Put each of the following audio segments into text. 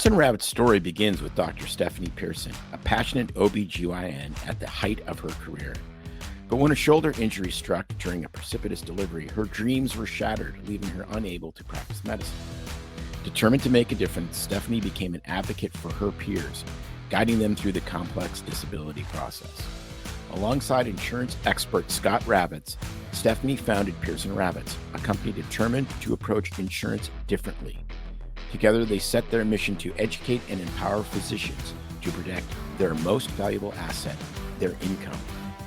Pearson Rabbit's story begins with Dr. Stephanie Pearson, a passionate OB/GYN at the height of her career. But when a shoulder injury struck during a precipitous delivery, her dreams were shattered, leaving her unable to practice medicine. Determined to make a difference, Stephanie became an advocate for her peers, guiding them through the complex disability process. Alongside insurance expert Scott Ravitz, Stephanie founded Pearson Ravitz, a company determined to approach insurance differently. Together, they set their mission to educate and empower physicians to protect their most valuable asset, their income,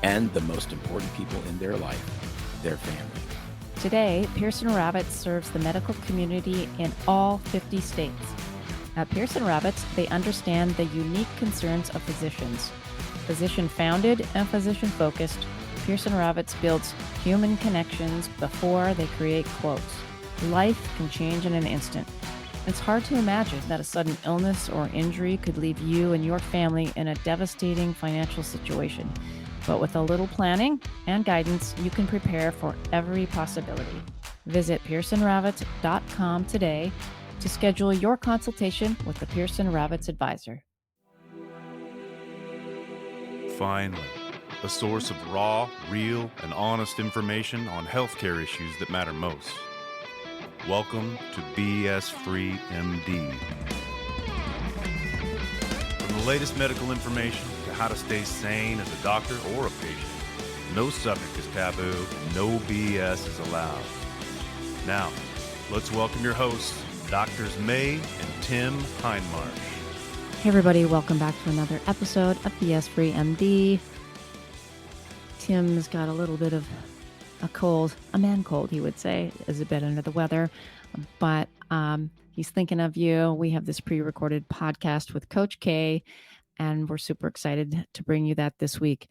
and the most important people in their life, their family. Today, Pearson Ravitz serves the medical community in all 50 states. At Pearson Ravitz, they understand the unique concerns of physicians. Physician-founded and physician-focused, Pearson Ravitz builds human connections before they create quotes. Life can change in an instant. It's hard to imagine that a sudden illness or injury could leave you and your family in a devastating financial situation. But with a little planning and guidance, you can prepare for every possibility. Visit PearsonRavitz.com today to schedule your consultation with the Pearson Ravitz advisor. Finally, a source of raw, real, and honest information on healthcare issues that matter most. Welcome to BS Free MD. From the latest medical information to how to stay sane as a doctor or a patient, no subject is taboo, no BS is allowed. Now, let's welcome your hosts, Doctors May and Tim Hindmarsh. Hey everybody, welcome back to another episode of BS Free MD. Tim's got a little bit of a cold, a man cold, he would say, is a bit under the weather, but he's thinking of you. We have this pre-recorded podcast with Coach K, and we're super excited to bring you that this week.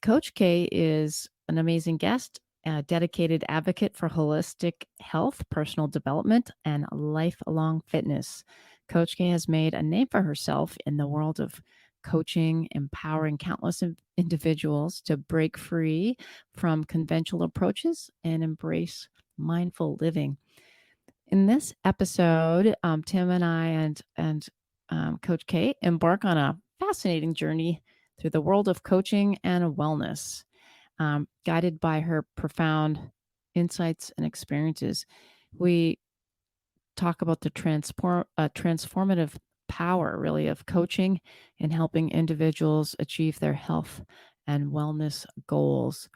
Coach K is an amazing guest, a dedicated advocate for holistic health, personal development, and lifelong fitness. Coach K has made a name for herself in the world of coaching, empowering countless individuals to break free from conventional approaches and embrace mindful living. In this episode, Tim and I and Coach K embark on a fascinating journey through the world of coaching and wellness, guided by her profound insights and experiences. We talk about the transformative power, really, of coaching and helping individuals achieve their health and wellness goals.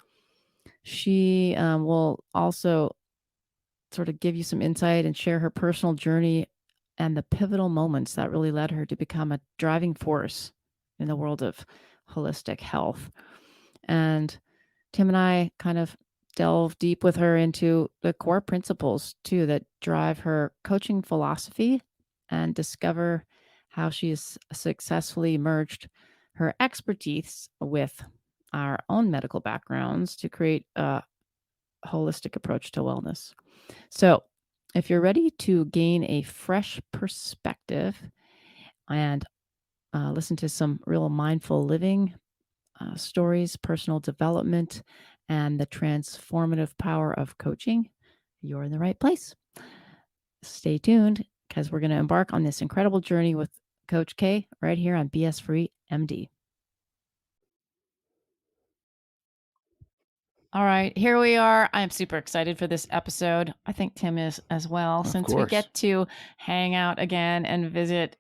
She will also sort of give you some insight and share her personal journey and the pivotal moments that really led her to become a driving force in the world of holistic health. And Tim and I kind of delve deep with her into the core principles, too, that drive her coaching philosophy and discover how she has successfully merged her expertise with our own medical backgrounds to create a holistic approach to wellness. So if you're ready to gain a fresh perspective and listen to some real mindful living stories, personal development, and the transformative power of coaching, you're in the right place. Stay tuned, because we're going to embark on this incredible journey with Coach K right here on BS Free MD. All right, here we are. I'm super excited for this episode. I think Tim is as well, since we get to hang out again and visit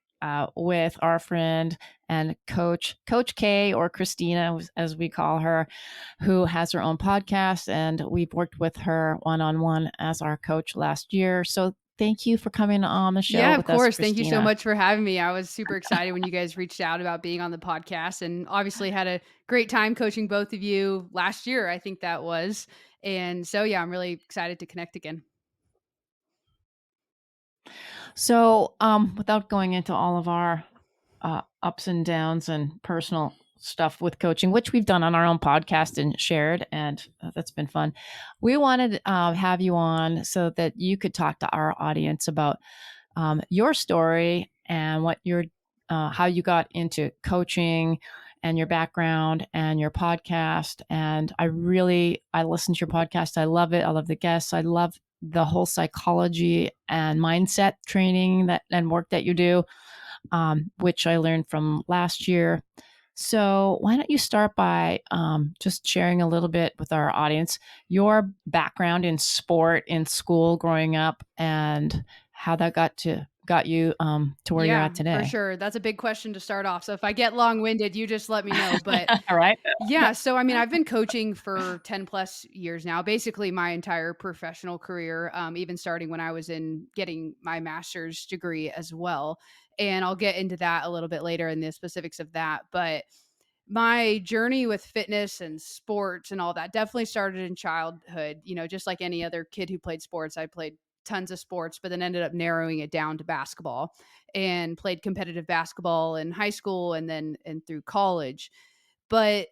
with our friend and Coach K, or Kristina, as we call her, who has her own podcast, and we've worked with her one-on-one as our coach last year. So thank you for coming on the show. Yeah, with of course. us, Thank you so Kristina. much for having me. I was super excited when you guys reached out about being on the podcast, and obviously had a great time coaching both of you last year, I think that was. And so, yeah, I'm really excited to connect again. So without going into all of our ups and downs and personal stuff with coaching, which we've done on our own podcast and shared, and that's been fun, we wanted to have you on so that you could talk to our audience about your story and what your how you got into coaching and your background and your podcast. And I listen to your podcast. I love it. I love the guests. I love the whole psychology and mindset training and work that you do, which I learned from last year. So why don't you start by just sharing a little bit with our audience, your background in sport in school growing up and how that got you to where you're Yeah, at today. for sure. That's a big question to start off. So if I get long-winded, you just let me know. But All right. yeah, so I mean, I've been coaching for 10 plus years now, basically my entire professional career, even starting when I was in getting my master's degree as well. And I'll get into that a little bit later in the specifics of that. But my journey with fitness and sports and all that definitely started in childhood. Just like any other kid who played sports, I played tons of sports, but then ended up narrowing it down to basketball and played competitive basketball in high school and through college. But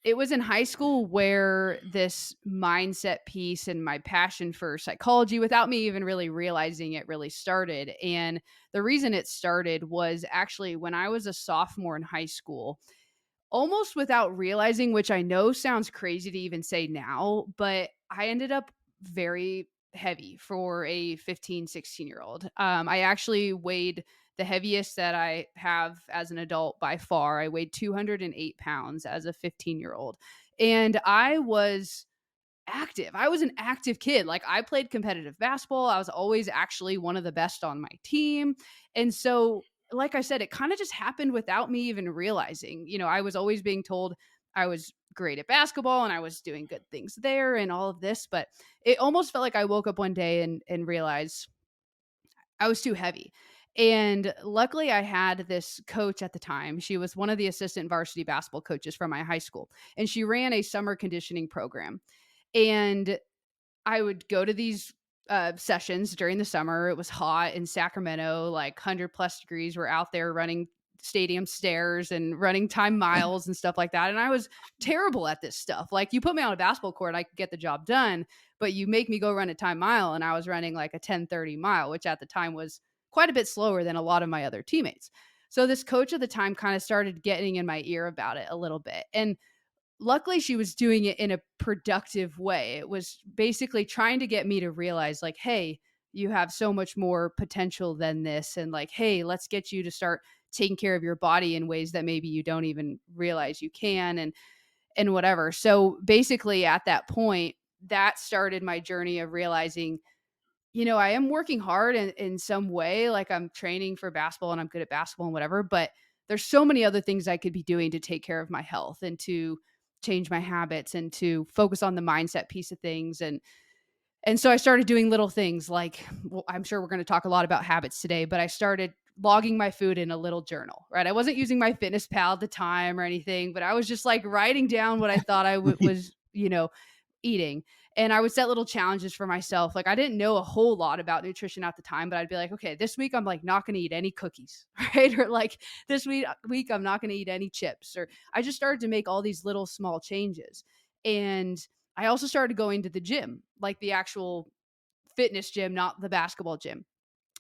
it was in high school where this mindset piece and my passion for psychology, without me even really realizing it, really started. And the reason it started was actually when I was a sophomore in high school, almost without realizing, which I know sounds crazy to even say now, but I ended up very heavy for a 15, 16-year-old. I actually weighed the heaviest that I have as an adult by far. I weighed 208 pounds as a 15-year-old. And I was active. I was an active kid. Like, I played competitive basketball. I was always actually one of the best on my team. And so, like I said, it kind of just happened without me even realizing. I was always being told I was great at basketball and I was doing good things there and all of this, but it almost felt like I woke up one day and realized I was too heavy. And luckily, I had this coach at the time. She was one of the assistant varsity basketball coaches from my high school, and she ran a summer conditioning program. And I would go to these sessions during the summer. It was hot in Sacramento, like 100 plus degrees. We're out there running stadium stairs and running time miles and stuff like that. And I was terrible at this stuff. Like, you put me on a basketball court, I could get the job done, but you make me go run a time mile. And I was running like a 10:30 mile, which at the time was quite a bit slower than a lot of my other teammates. So this coach at the time kind of started getting in my ear about it a little bit. And luckily, she was doing it in a productive way. It was basically trying to get me to realize, like, hey, you have so much more potential than this. And like, hey, let's get you to start taking care of your body in ways that maybe you don't even realize you can, and whatever. So basically at that point, that started my journey of realizing, I am working hard in some way. Like, I'm training for basketball and I'm good at basketball and whatever, but there's so many other things I could be doing to take care of my health and to change my habits and to focus on the mindset piece of things. And so I started doing little things like, well, I'm sure we're going to talk a lot about habits today, but I started logging my food in a little journal, right? I wasn't using my Fitness Pal at the time or anything, but I was just like writing down what I thought I was, eating. And I would set little challenges for myself. Like, I didn't know a whole lot about nutrition at the time, but I'd be like, okay, this week I'm like not going to eat any cookies, right? Or like this week I'm not going to eat any chips. Or I just started to make all these little small changes. And I also started going to the gym, like the actual fitness gym, not the basketball gym.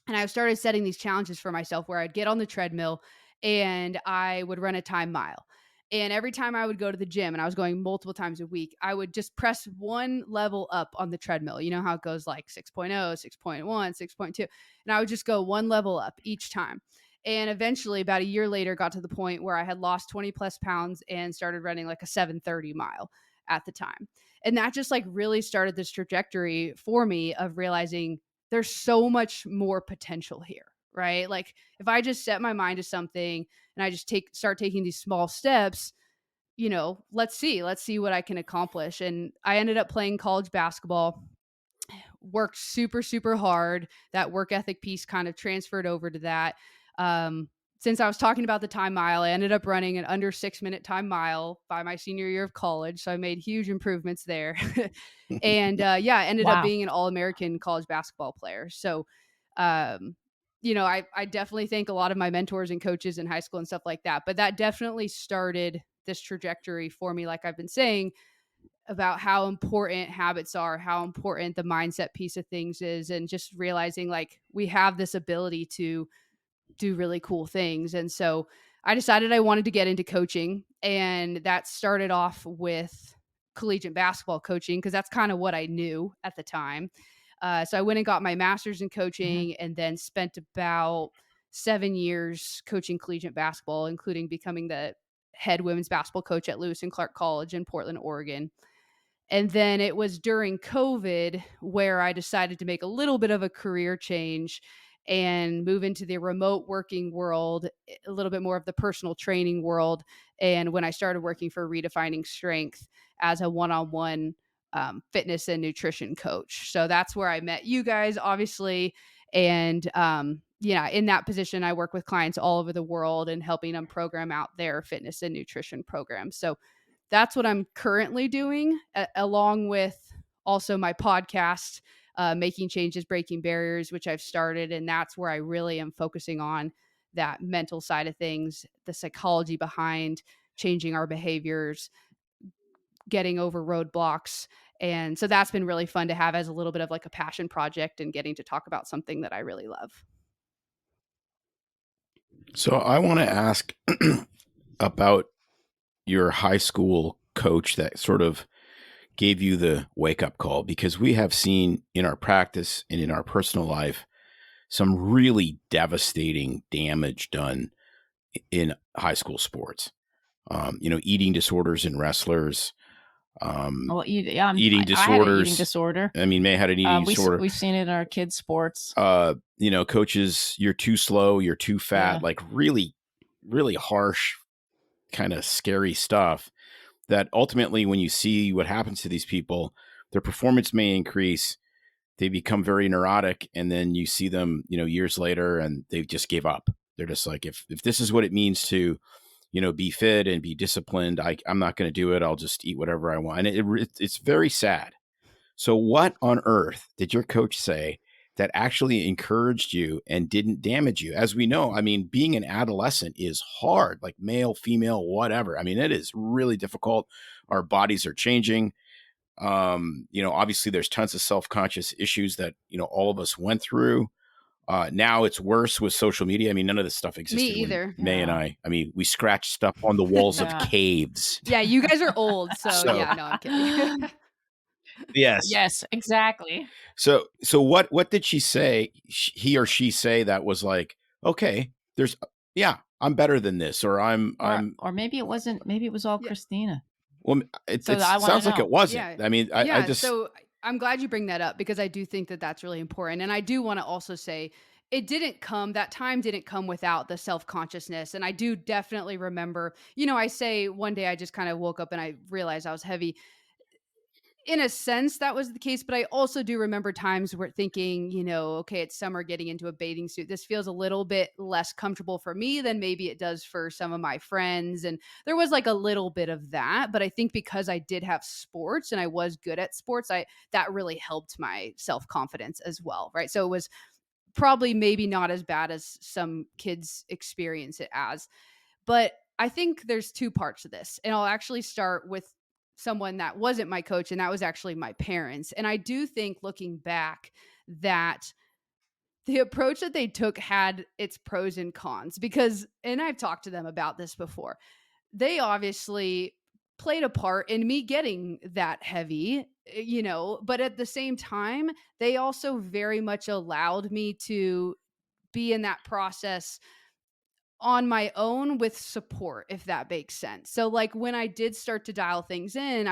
And I started setting these challenges for myself where I'd get on the treadmill and I would run a time mile. And every time I would go to the gym, and I was going multiple times a week, I would just press one level up on the treadmill. You know how it goes, like 6.0, 6.1, 6.2. And I would just go one level up each time. And eventually, about a year later, got to the point where I had lost 20 plus pounds and started running like a 7:30 mile at the time. And that just like really started this trajectory for me of realizing there's so much more potential here, right? Like, if I just set my mind to something and I just start taking these small steps, let's see what I can accomplish. And I ended up playing college basketball, worked super, super hard. That work ethic piece kind of transferred over to that. Since I was talking about the time mile, I ended up running an under 6-minute time mile by my senior year of college. So I made huge improvements there. And I ended up being an All-American college basketball player. So, I definitely thank a lot of my mentors and coaches in high school and stuff like that. But that definitely started this trajectory for me, like I've been saying, about how important habits are, how important the mindset piece of things is, and just realizing like we have this ability to do really cool things. And so I decided I wanted to get into coaching, and that started off with collegiate basketball coaching because that's kind of what I knew at the time. So I went and got my master's in coaching and then spent about 7 years coaching collegiate basketball, including becoming the head women's basketball coach at Lewis and Clark College in Portland, Oregon. And then it was during COVID where I decided to make a little bit of a career change and move into the remote working world, a little bit more of the personal training world. And when I started working for Redefining Strength as a one-on-one fitness and nutrition coach. So that's where I met you guys, obviously. And in that position, I work with clients all over the world and helping them program out their fitness and nutrition programs. So that's what I'm currently doing, along with also my podcast, Making Changes, Breaking Barriers, which I've started. And that's where I really am focusing on that mental side of things, the psychology behind changing our behaviors, getting over roadblocks. And so that's been really fun to have as a little bit of like a passion project and getting to talk about something that I really love. So I want to ask about your high school coach that sort of gave you the wake up call, because we have seen in our practice and in our personal life some really devastating damage done in high school sports. Eating disorders in wrestlers, eating disorders. I had an eating disorder. I mean, May had an eating disorder. We've seen it in our kids' sports. Coaches, you're too slow, you're too fat, like really, really harsh, kind of scary stuff that ultimately, when you see what happens to these people, their performance may increase. They become very neurotic, and then you see them, years later, and they just give up. They're just like, if this is what it means to, be fit and be disciplined, I'm not going to do it. I'll just eat whatever I want. And it's very sad. So what on earth did your coach say that actually encouraged you and didn't damage you? As we know, I mean, being an adolescent is hard, like male, female, whatever. I mean, it is really difficult. Our bodies are changing. Obviously there's tons of self-conscious issues that, all of us went through. Now it's worse with social media. I mean, none of this stuff existed. Me either. May and I mean, we scratched stuff on the walls of caves. Yeah, you guys are old. So yeah, no, I'm kidding. Yes, exactly. So what did she say? He or she say that was like, okay, I'm better than this, or or maybe it wasn't. Maybe it was all Kristina. Well, it sounds like it wasn't. Yeah. I mean, I just. So I'm glad you bring that up, because I do think that that's really important. And I do want to also say that time didn't come without the self-consciousness. And I do definitely remember, I say one day I just kind of woke up and I realized I was heavy. In a sense, that was the case, but I also do remember times where thinking, okay, it's summer, getting into a bathing suit. This feels a little bit less comfortable for me than maybe it does for some of my friends. And there was like a little bit of that, but I think because I did have sports and I was good at sports, that really helped my self-confidence as well, right? So it was probably maybe not as bad as some kids experience it as, but I think there's two parts to this. And I'll actually start with someone that wasn't my coach, and that was actually my parents. And I do think, looking back, that the approach that they took had its pros and cons, because, and I've talked to them about this before, they obviously played a part in me getting that heavy, but at the same time, they also very much allowed me to be in that process on my own with support, if that makes sense. So like when I did start to dial things in,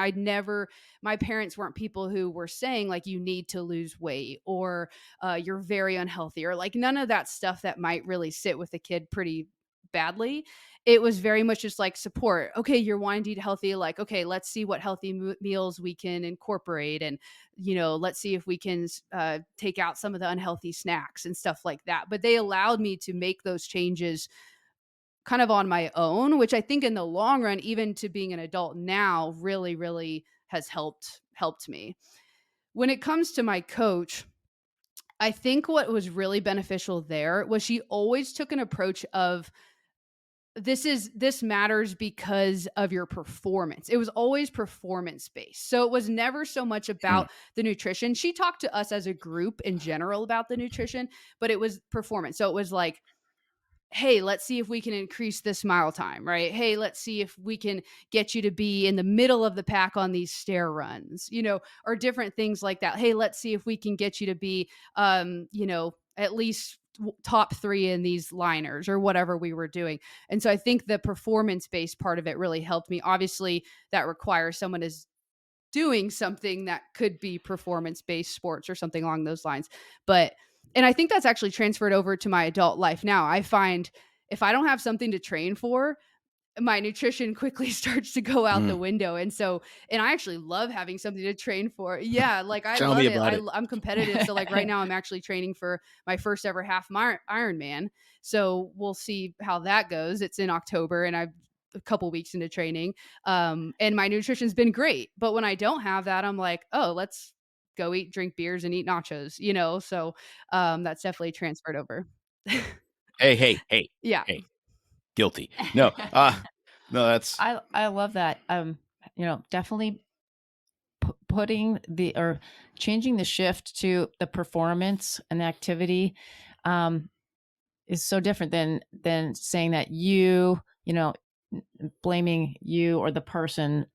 my parents weren't people who were saying like, you need to lose weight, or you're very unhealthy, or like none of that stuff that might really sit with a kid pretty badly. It was very much just like support. Okay, you're wanting to eat healthy. Like, okay, let's see what healthy meals we can incorporate. And, let's see if we can take out some of the unhealthy snacks and stuff like that. But they allowed me to make those changes kind of on my own, which I think in the long run, even to being an adult now, really, really has helped me. When it comes to my coach, I think what was really beneficial there was she always took an approach of, this matters because of your performance. It was always performance based. So it was never so much about the nutrition. She talked to us as a group in general about the nutrition, but it was performance. So it was like, hey, let's see if we can increase this mile time, right? Hey, let's see if we can get you to be in the middle of the pack on these stair runs, or different things like that. Hey, let's see if we can get you to be, at least top 3 in these liners or whatever we were doing. And so I think the performance based part of it really helped me. Obviously, that requires someone is doing something that could be performance based sports or something along those lines. And I think that's actually transferred over to my adult life now. I find if I don't have something to train for, my nutrition quickly starts to go out the window. And I actually love having something to train for. Yeah. Like I Tell love me it. about it. I'm competitive. So like right now I'm actually training for my first ever half Ironman. So we'll see how that goes. It's in October and I've a couple weeks into training. And my nutrition's been great. But when I don't have that, I'm like, oh, let's go drink beers and eat nachos, So that's definitely transferred over. Hey. Yeah. Hey. Guilty. No, no, that's I love that. Definitely putting or changing the shift to the performance and activity is so different than saying that blaming you or the person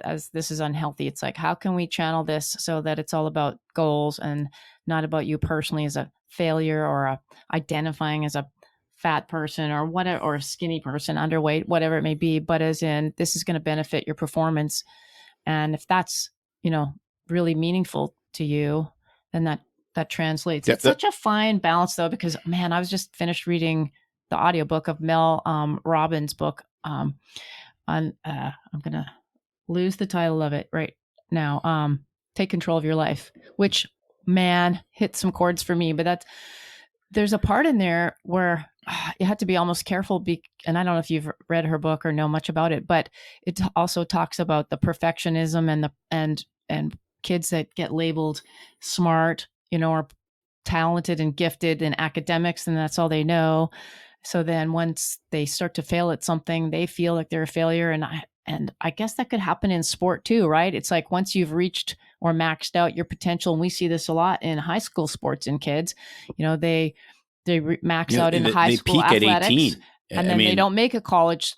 as this is unhealthy. It's like, how can we channel this so that it's all about goals and not about you personally as a failure or identifying as a fat person or whatever, or a skinny person, underweight, whatever it may be, but as in this is going to benefit your performance. And if that's, really meaningful to you, then that translates. It's such a fine balance though, because man, I was just finished reading the audiobook of Mel Robbins' book. I'm going to lose the title of it right now. Take Control of Your Life, which man hit some chords for me, but there's a part in there where you have to be almost careful. And I don't know if you've read her book or know much about it, but it also talks about the perfectionism and kids that get labeled smart, or talented and gifted in academics, and that's all they know. So then once they start to fail at something, they feel like they're a failure. And I guess that could happen in sport too, right? It's like once you've reached or maxed out your potential, and we see this a lot in high school sports in kids, they max out in high school athletics, and then they don't make a college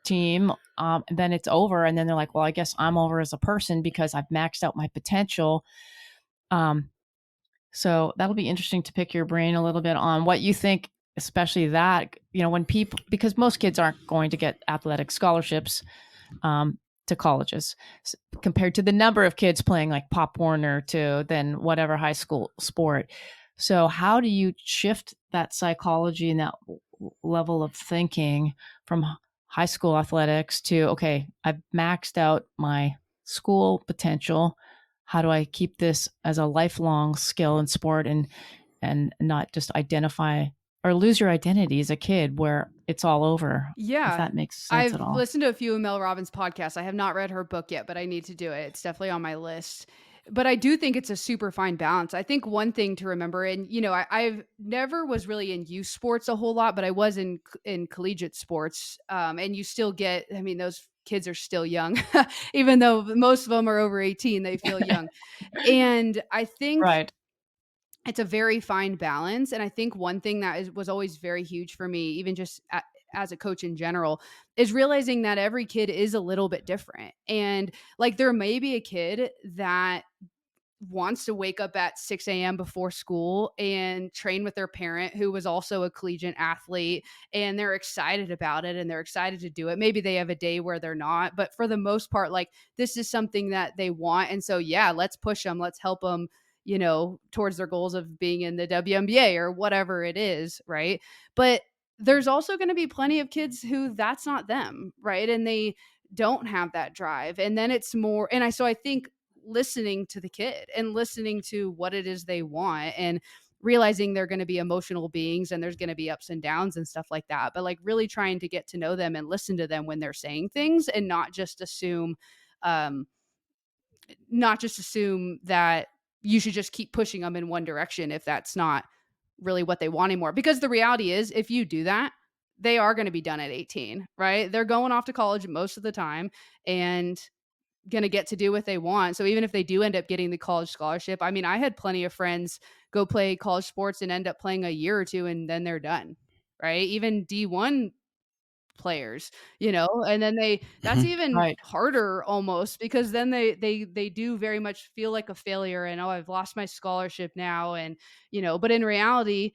team. And then it's over. And then they're like, well, I guess I'm over as a person because I've maxed out my potential. So that'll be interesting to pick your brain a little bit on what you think, especially that, when people, because most kids aren't going to get athletic scholarships to colleges compared to the number of kids playing like Pop Warner to then whatever high school sport. So how do you shift that psychology and that level of thinking from high school athletics to, okay, I've maxed out my school potential. How do I keep this as a lifelong skill in sport and not just identify or lose your identity as a kid where it's all over? Yeah. If that makes sense I've at all. listened to a few of Mel Robbins' podcasts. I have not read her book yet, but I need to do it. It's definitely on my list. But I do think it's a super fine balance. I think one thing to remember, and I've never was really in youth sports a whole lot, but I was in collegiate sports. And you still get, those kids are still young, even though most of them are over 18, they feel young. And I think right. It's a very fine balance. And I think one thing that was always very huge for me, even just as a coach in general, is realizing that every kid is a little bit different. And like there may be a kid that wants to wake up at 6 a.m. before school and train with their parent who was also a collegiate athlete, and they're excited about it and they're excited to do it. Maybe they have a day where they're not, but for the most part, like this is something that they want. And so, yeah, let's push them. Let's help them, towards their goals of being in the WNBA or whatever it is. Right. But there's also going to be plenty of kids who that's not them. Right. And they don't have that drive. And then it's more, so I think listening to the kid and listening to what it is they want and realizing they're going to be emotional beings and there's going to be ups and downs and stuff like that. But like really trying to get to know them and listen to them when they're saying things and not just assume that you should just keep pushing them in one direction if that's not really what they want anymore. Because the reality is, if you do that, they are going to be done at 18, right? They're going off to college most of the time and going to get to do what they want. So even if they do end up getting the college scholarship, I had plenty of friends go play college sports and end up playing a year or two and then they're done. right? Even D1 players, and then that's Mhm. even Right. harder almost, because then they do very much feel like a failure, and, "Oh, I've lost my scholarship now," and, but in reality,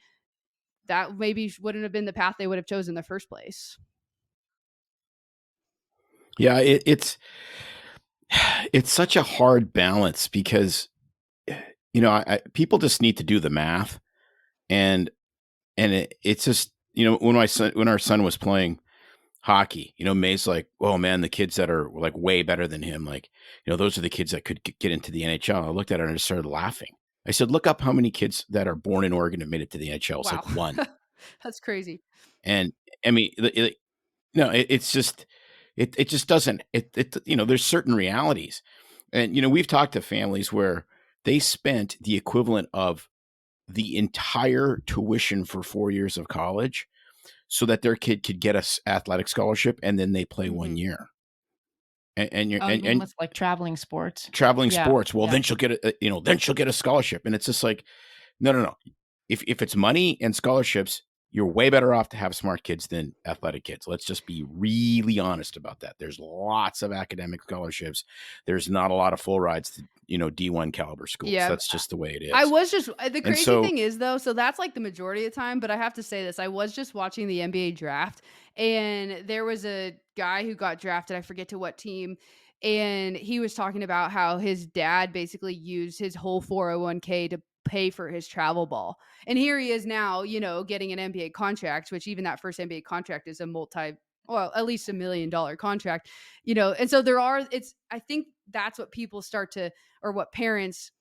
that maybe wouldn't have been the path they would have chosen in the first place. Yeah, it's such a hard balance because, people just need to do the math, and it's just, when our son was playing hockey, May's like, "Oh man, the kids that are like way better than him, like, those are the kids that could get into the NHL." I looked at her and I just started laughing. I said, "Look up how many kids that are born in Oregon have made it to the NHL." It's Wow. like one. That's crazy. And I mean, no, it's just it just doesn't there's certain realities. And we've talked to families where they spent the equivalent of the entire tuition for 4 years of college so that their kid could get a athletic scholarship, and then they play 1 Mhm. year. And you're Oh, you mean and with like traveling sports? traveling Yeah. sports, well, Yeah. then she'll get then she'll get a scholarship. And it's just like, no, no, no. If it's money and scholarships, you're way better off to have smart kids than athletic kids. Let's just be really honest about that. There's lots of academic scholarships. There's not a lot of full rides to, D1 caliber schools. Yeah. That's just the way it I is. was just the And crazy so, thing is, though, so that's like the majority of the time, but I have to say this, I was just watching the NBA draft, and there was a guy who got drafted, I forget to what team, and he was talking about how his dad basically used his whole 401k to pay for his travel ball. And here he is now, getting an NBA contract, which even that first NBA contract is a well, at least $1 million contract, and so I think that's what people start to, or what parents,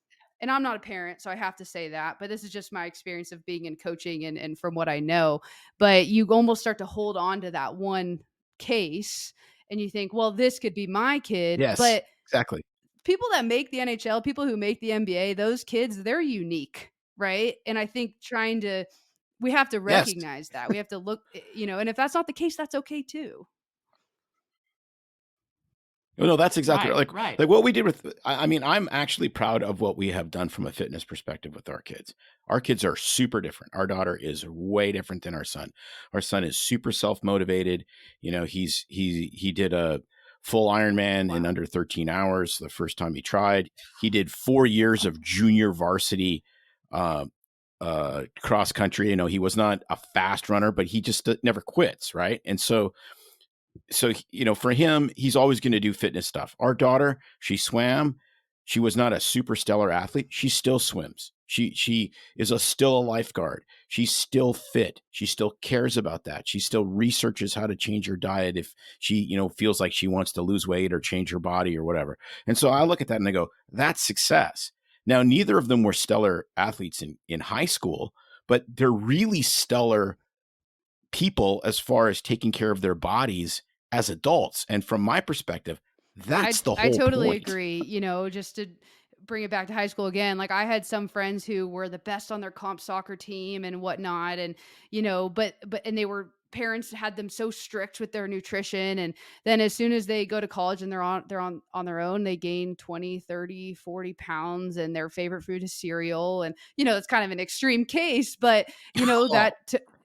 and I'm not a parent, so I have to say that, but this is just my experience of being in coaching and from what I know. But you almost start to hold on to that one case, and you think, well, this could be my kid. yes, But exactly. people that make the NHL, people who make the NBA, those kids, they're unique, right? And I think we have to Yes. recognize that. We have to look, and if that's not the case, that's okay too. Oh, no, that's exactly right. Right. Like Right. like what we did with I mean, I'm actually proud of what we have done from a fitness perspective with our kids. Our kids are super different. Our daughter is way different than our son. Our son is super self-motivated. He did a full Ironman in Wow. under 13 hours the first time he tried. He did 4 years of junior varsity uh cross country. He was not a fast runner, but he just never quits, right? And so for him, he's always going to do fitness stuff. Our daughter, she swam. She was not a super stellar athlete. She still swims. She is still a lifeguard. She's still fit. She still cares about that. She still researches how to change her diet if she feels like she wants to lose weight or change her body or whatever. And so I look at that and I go, that's success. Now, neither of them were stellar athletes in high school, but they're really stellar people as far as taking care of their bodies as adults. And from my perspective, I that's the I whole totally point. agree. Just to bring it back to high school again, like I had some friends who were the best on their comp soccer team and whatnot, and but and they were parents had them so strict with their nutrition, and then as soon as they go to college and they're on their own, they gain 20, 30, 40 pounds, and their favorite food is cereal. And it's kind of an extreme case, but Oh,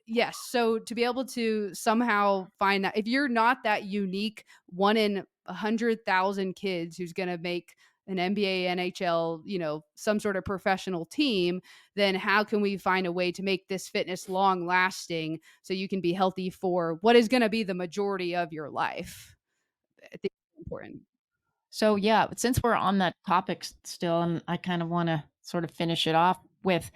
yes, so to be able to somehow find that, if you're not that unique one in 100,000 kids who's going to make an NBA, NHL, some sort of professional team, then how can we find a way to make this fitness long lasting so you can be healthy for what is going to be the majority of your life? I think it's important. So yeah, since we're on that topic still, and I kind of want to sort of finish it off with,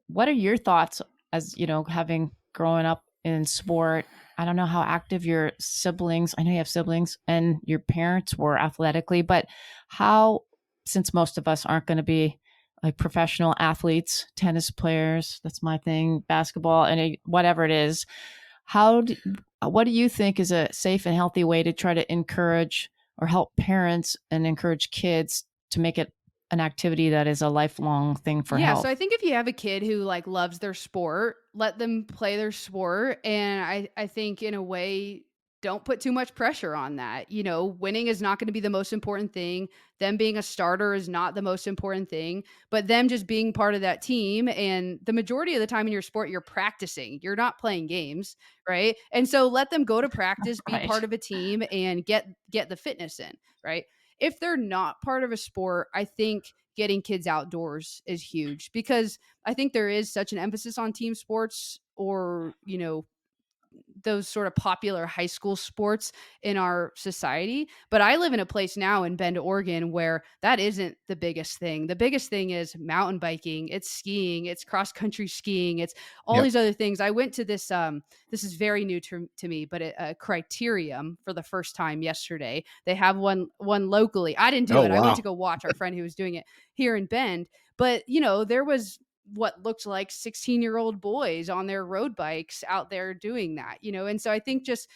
what are your thoughts as having grown up in sport? I don't know how active your siblings, I know you have siblings, and your parents were athletically, but how, since most of us aren't going to be like professional athletes, tennis players, that's my thing, basketball, and whatever it is, what do you think is a safe and healthy way to try to encourage or help parents and encourage kids to make it an activity that is a lifelong thing for Yeah, health? so I think if you have a kid who like loves their sport, let them play their sport, and I think in a way, don't put too much pressure on that. Winning is not going to be the most important thing. Them being a starter is not the most important thing, but them just being part of that team. And the majority of the time in your sport, you're practicing, you're not playing games. Right. And so let them go to practice, be Right. part of a team, and get the fitness in. Right. If they're not part of a sport, I think getting kids outdoors is huge, because I think there is such an emphasis on team sports, or, those sort of popular high school sports in our society. But I live in a place now in Bend, Oregon, where that isn't the biggest thing. The biggest thing is mountain biking, it's skiing, it's cross country skiing, it's all Yep. these other things. I went to this, this is very new to me, but a criterium for the first time yesterday. They have one locally. I didn't do Oh, it. I wow. went to go watch our friend who was doing it here in Bend. But, there was what looked like 16-year-old boys on their road bikes out there doing that, And so I think just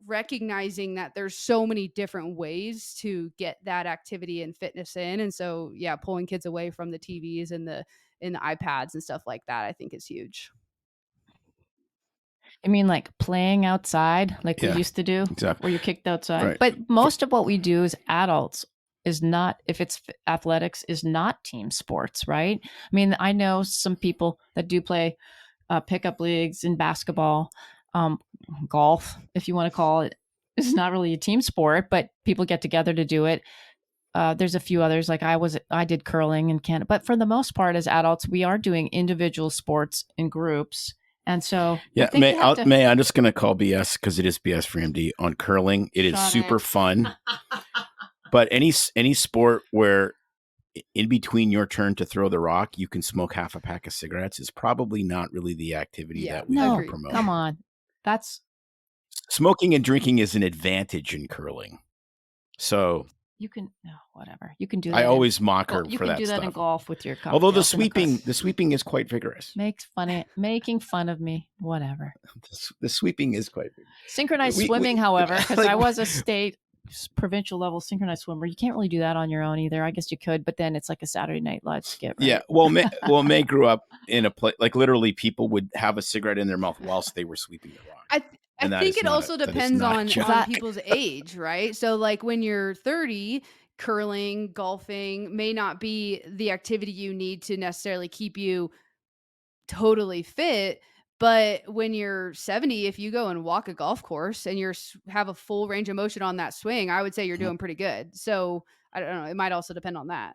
recognizing that there's so many different ways to get that activity and fitness in. And so, yeah, pulling kids away from the TVs and the iPads and stuff like that, I think is huge. I mean, like playing outside, like we Yeah, used to do, exactly. where you're kicked outside. Right. But most of what we do as adults is not, if it's athletics, is not team sports, right? I mean, I know some people that do play pickup leagues in basketball, golf, if you want to call it. It's not really a team sport, but people get together to do it. There's a few others, like I did curling in Canada, but for the most part, as adults, we are doing individual sports in groups. And so, Yeah, I'm just going to call BS, because it is BS for MD on curling. It is super fun. But any sport where in between your turn to throw the rock, you can smoke half a pack of cigarettes is probably not really the activity that we no, promote. come on. That's Smoking and drinking is an advantage in curling. So you can whatever. You can do that. I always mock her you for can that do that stuff. in golf with your Although the cocktails sweeping is quite vigorous. making fun of me, whatever. The sweeping is quite vigorous. Synchronized swimming, however, because I was a state provincial level synchronized swimmer, you can't really do that on your own either. I guess you could, but then it's like a Saturday night live skit, right? Yeah. May grew up in a place like literally people would have a cigarette in their mouth whilst they were sweeping the rock. I think it also depends on people's age, right? So like when you're 30, curling, golfing may not be the activity you need to necessarily keep you totally fit. But when you're 70, if you go and walk a golf course and have a full range of motion on that swing, I would say you're doing pretty good. So I don't know. It might also depend on that.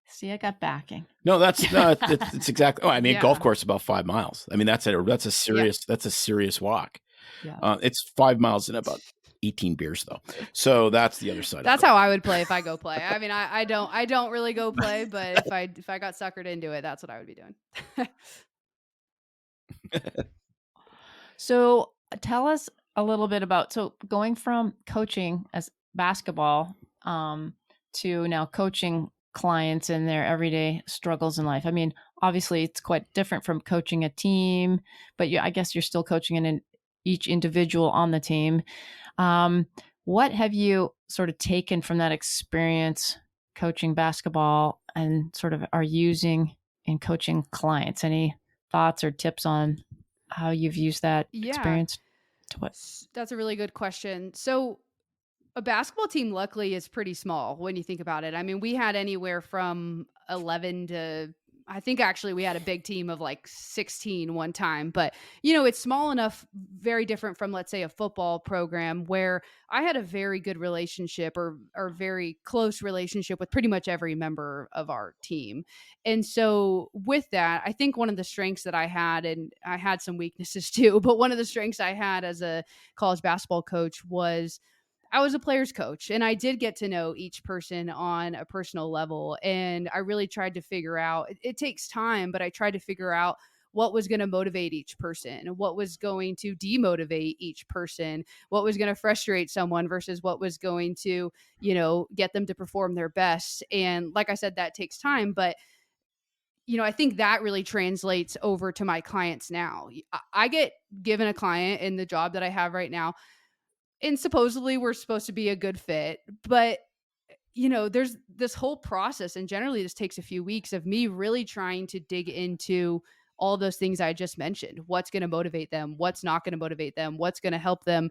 See, I got backing. No, it's exactly. Oh, I mean, golf course about 5 miles. I mean, that's a serious walk. Yeah. It's 5 miles and about 18 beers though. So that's the other side. That's how I would play if I go play. I mean, I don't really go play, but if I got suckered into it, that's what I would be doing. So tell us a little bit about, going from coaching as basketball to now coaching clients in their everyday struggles in life. I mean, obviously it's quite different from coaching a team, but I guess you're still coaching in each individual on the team. What have you sort of taken from that experience coaching basketball and sort of are using in coaching clients? Any thoughts or tips on how you've used that experience? That's a really good question. So a basketball team, luckily, is pretty small when you think about it. I mean, we had anywhere from 11 to, I think actually we had a big team of like 16 one time, but it's small enough, very different from, let's say, a football program where I had a very good relationship or very close relationship with pretty much every member of our team. And so with that, I think one of the strengths that I had, and I had some weaknesses too, but one of the strengths I had as a college basketball coach was I was a player's coach, and I did get to know each person on a personal level. And I really tried to figure out, it takes time, but I tried to figure out what was going to motivate each person, what was going to demotivate each person, what was going to frustrate someone versus what was going to, get them to perform their best. And like I said, that takes time, but I think that really translates over to my clients now. I get given a client in the job that I have right now, and supposedly we're supposed to be a good fit, but there's this whole process, and generally this takes a few weeks of me really trying to dig into all those things I just mentioned. What's going to motivate them? What's not going to motivate them? What's going to help them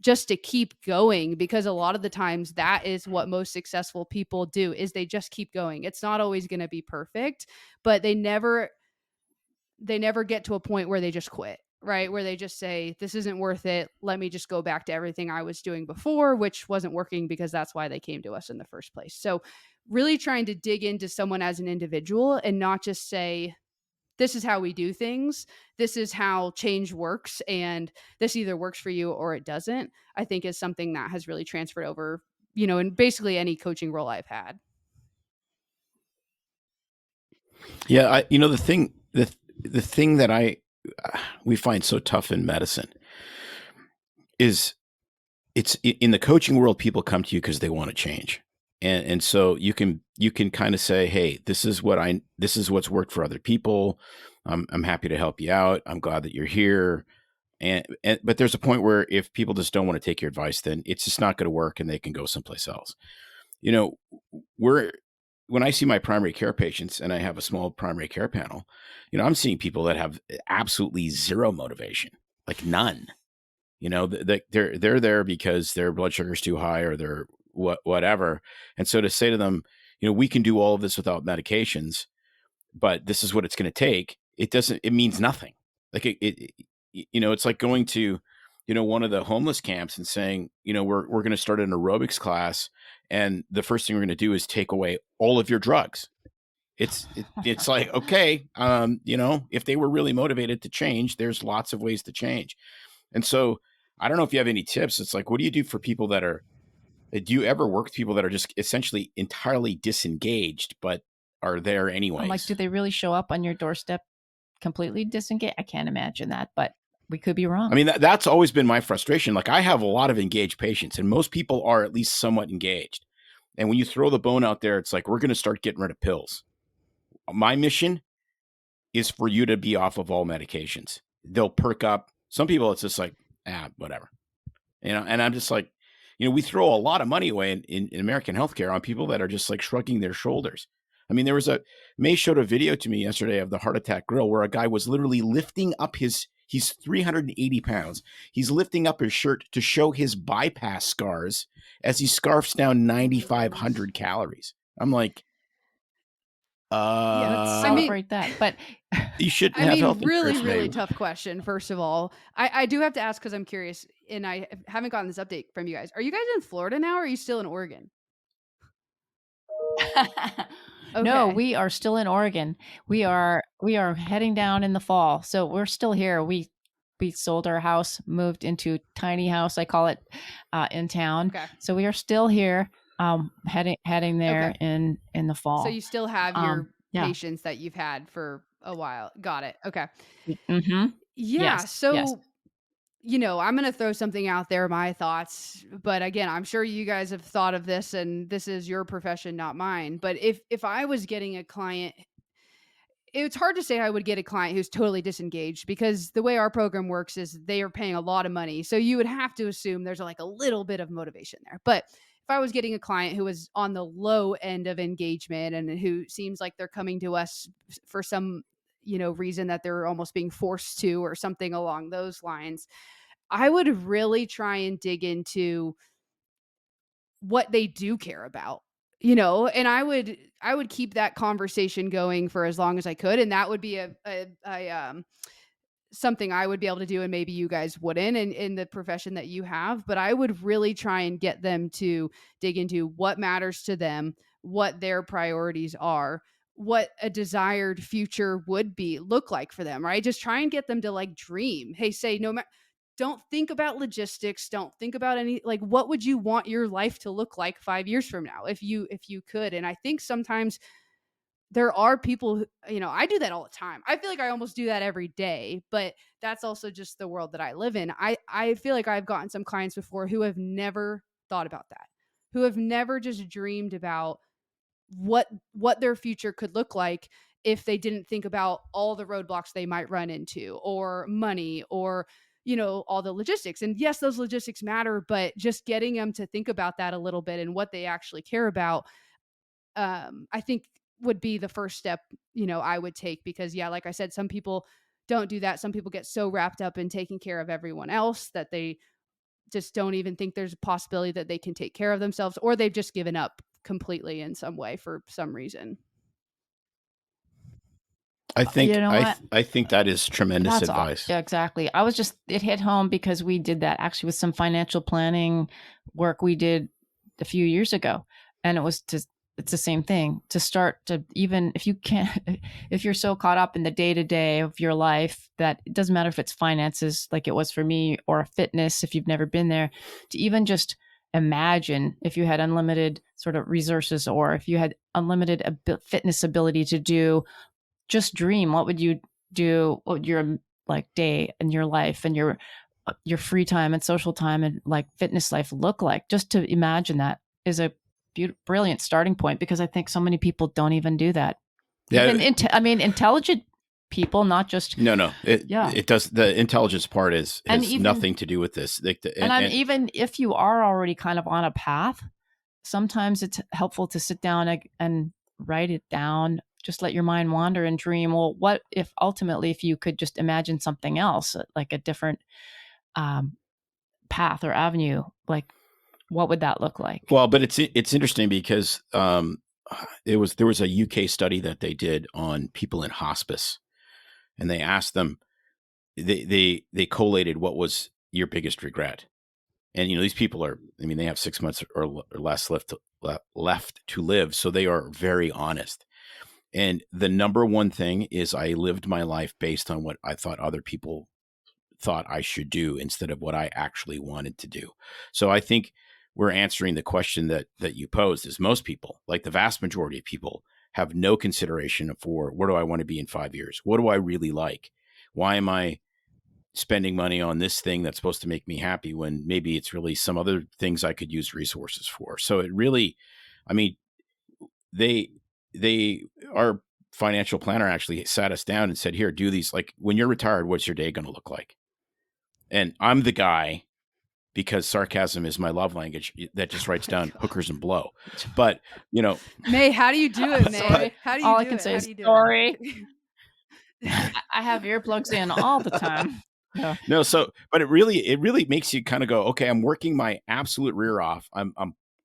just to keep going? Because a lot of the times that is what most successful people do, is they just keep going. It's not always going to be perfect, but they never get to a point where they just quit, right? Where they just say, this isn't worth it. Let me just go back to everything I was doing before, which wasn't working, because that's why they came to us in the first place. So really trying to dig into someone as an individual and not just say, this is how we do things. This is how change works. And this either works for you or it doesn't, I think is something that has really transferred over, in basically any coaching role I've had. Yeah, the thing that we find so tough in medicine is it's in the coaching world. People come to you because they want to change, and so you can kind of say, hey, this is what's worked for other people. I'm happy to help you out. I'm glad that you're here. But there's a point where if people just don't want to take your advice, then it's just not going to work, and they can go someplace else. When I see my primary care patients, and I have a small primary care panel, I'm seeing people that have absolutely zero motivation, like none. They're there because their blood sugar is too high, or they're whatever. And so to say to them, we can do all of this without medications, but this is what it's going to take. It means nothing. Like it's like going to, one of the homeless camps and saying, we're going to start an aerobics class, and the first thing we're going to do is take away all of your drugs. It's like, okay, if they were really motivated to change, there's lots of ways to change. And so I don't know if you have any tips. It's like, what do you do for people do you ever work with people that are just essentially entirely disengaged, but are there anyways? I'm like, do they really show up on your doorstep completely disengaged? I can't imagine that, but we could be wrong. I mean, that's always been my frustration. Like, I have a lot of engaged patients, and most people are at least somewhat engaged. And when you throw the bone out there, it's like, we're going to start getting rid of pills. My mission is for you to be off of all medications. They'll perk up. Some people, it's just like, whatever. And I'm just like, we throw a lot of money away in American healthcare on people that are just like shrugging their shoulders. I mean, May showed a video to me yesterday of the heart attack grill, where a guy was literally lifting up he's 380 pounds. He's lifting up his shirt to show his bypass scars as he scarfs down 9,500 calories. I'm like, let's celebrate that. But you shouldn't have health insurance. Really tough question. First of all, I do have to ask, because I'm curious, and I haven't gotten this update from you guys. Are you guys in Florida now, or are you still in Oregon? Okay. No, we are still in Oregon. We are heading down in the fall. So we're still here. We sold our house, moved into tiny house, I call it, in town. Okay. So we are still here, heading there in the fall. So you still have your patients that you've had for a while. Got it. Okay. Mm-hmm. Yeah. Yes, So yes. I'm going to throw something out there, my thoughts, but again, I'm sure you guys have thought of this, and this is your profession, not mine. But if I was getting a client, it's hard to say I would get a client who's totally disengaged, because the way our program works is they are paying a lot of money. So you would have to assume there's like a little bit of motivation there. But if I was getting a client who was on the low end of engagement, and who seems like they're coming to us for some, reason that they're almost being forced to, or something along those lines, I would really try and dig into what they do care about, and I would keep that conversation going for as long as I could. And that would be a something I would be able to do, and maybe you guys wouldn't in the profession that you have. But I would really try and get them to dig into what matters to them, what their priorities are, what a desired future would look like for them, right? Just try and get them to like dream. Hey, say don't think about logistics. Don't think about what would you want your life to look like 5 years from now, if you could. And I think sometimes there are people who, I do that all the time. I feel like I almost do that every day, but that's also just the world that I live in. I feel like I've gotten some clients before who have never thought about that, who have never just dreamed about what their future could look like if they didn't think about all the roadblocks they might run into, or money, or all the logistics. And yes, those logistics matter, but just getting them to think about that a little bit and what they actually care about, I think would be the first step, I would take, because yeah, like I said, some people don't do that. Some people get so wrapped up in taking care of everyone else that they just don't even think there's a possibility that they can take care of themselves, or they've just given up completely in some way for some reason. I think You know what? I think that is tremendous That's advice. yeah, exactly. It hit home because we did that actually with some financial planning work we did a few years ago. And it's the same thing to start to, even if you can't, if you're so caught up in the day to day of your life that it doesn't matter if it's finances like it was for me, or fitness, if you've never been there, to even just imagine if you had unlimited sort of resources, or if you had unlimited fitness ability to do, just dream. What would you do? What would your like day and your life and your free time and social time and like fitness life look like? Just to imagine that is a brilliant starting point, because I think so many people don't even do that. Yeah, Even intelligent people, not just no. It does. The intelligence part has even nothing to do with this. And even if you are already kind of on a path, sometimes it's helpful to sit down and write it down. Just let your mind wander and dream. Well, what if ultimately, if you could just imagine something else, like a different path or avenue, like what would that look like? Well, but it's interesting because there was a UK study that they did on people in hospice, and they asked them, they collated what was your biggest regret. And these people are, they have 6 months or less left to live, so they are very honest. And the number one thing is, I lived my life based on what I thought other people thought I should do instead of what I actually wanted to do. So I think we're answering the question that you posed, is most people, like the vast majority of people, have no consideration for, where do I want to be in 5 years? What do I really like? Why am I spending money on this thing that's supposed to make me happy when maybe it's really some other things I could use resources for? So it really, our financial planner actually sat us down and said, here, do these, like, when you're retired, what's your day going to look like? And I'm the guy, because sarcasm is my love language, that just writes down hookers and blow. But, May, how do you do it, May? How do you all do I can it? say How is do you do sorry. it? I have earplugs in all the time. No, so, but it really makes you kind of go, okay, I'm working my absolute rear off. I'm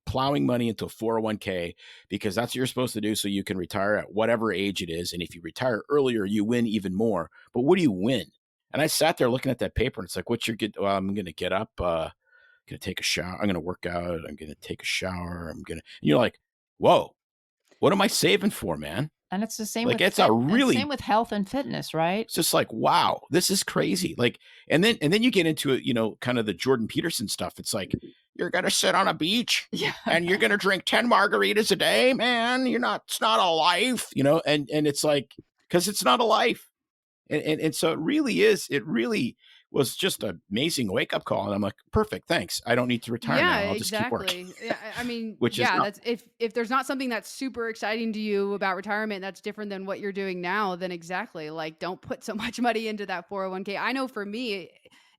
plowing money into a 401k, because that's what you're supposed to do, so you can retire at whatever age it is. And if you retire earlier, you win even more. But what do you win? And I sat there looking at that paper, and it's like, what's your good? Well, I'm going to get up, going to take a shower. I'm going to work out. I'm going to take a shower. And you're like, whoa, what am I saving for, man? And it's the same Like, with same with health and fitness, right? It's just like, wow, this is crazy. Like, and then you get into it, kind of the Jordan Peterson stuff. It's like, you're going to sit on a beach and you're going to drink 10 margaritas a day, man. It's not a life, and it's like, because it's not a life. And so it really was just an amazing wake up call. And I'm like, perfect. Thanks. I don't need to retire now. I'll just keep working. Yeah, that's if there's not something that's super exciting to you about retirement that's different than what you're doing now, then exactly, like, don't put so much money into that 401k. I know for me,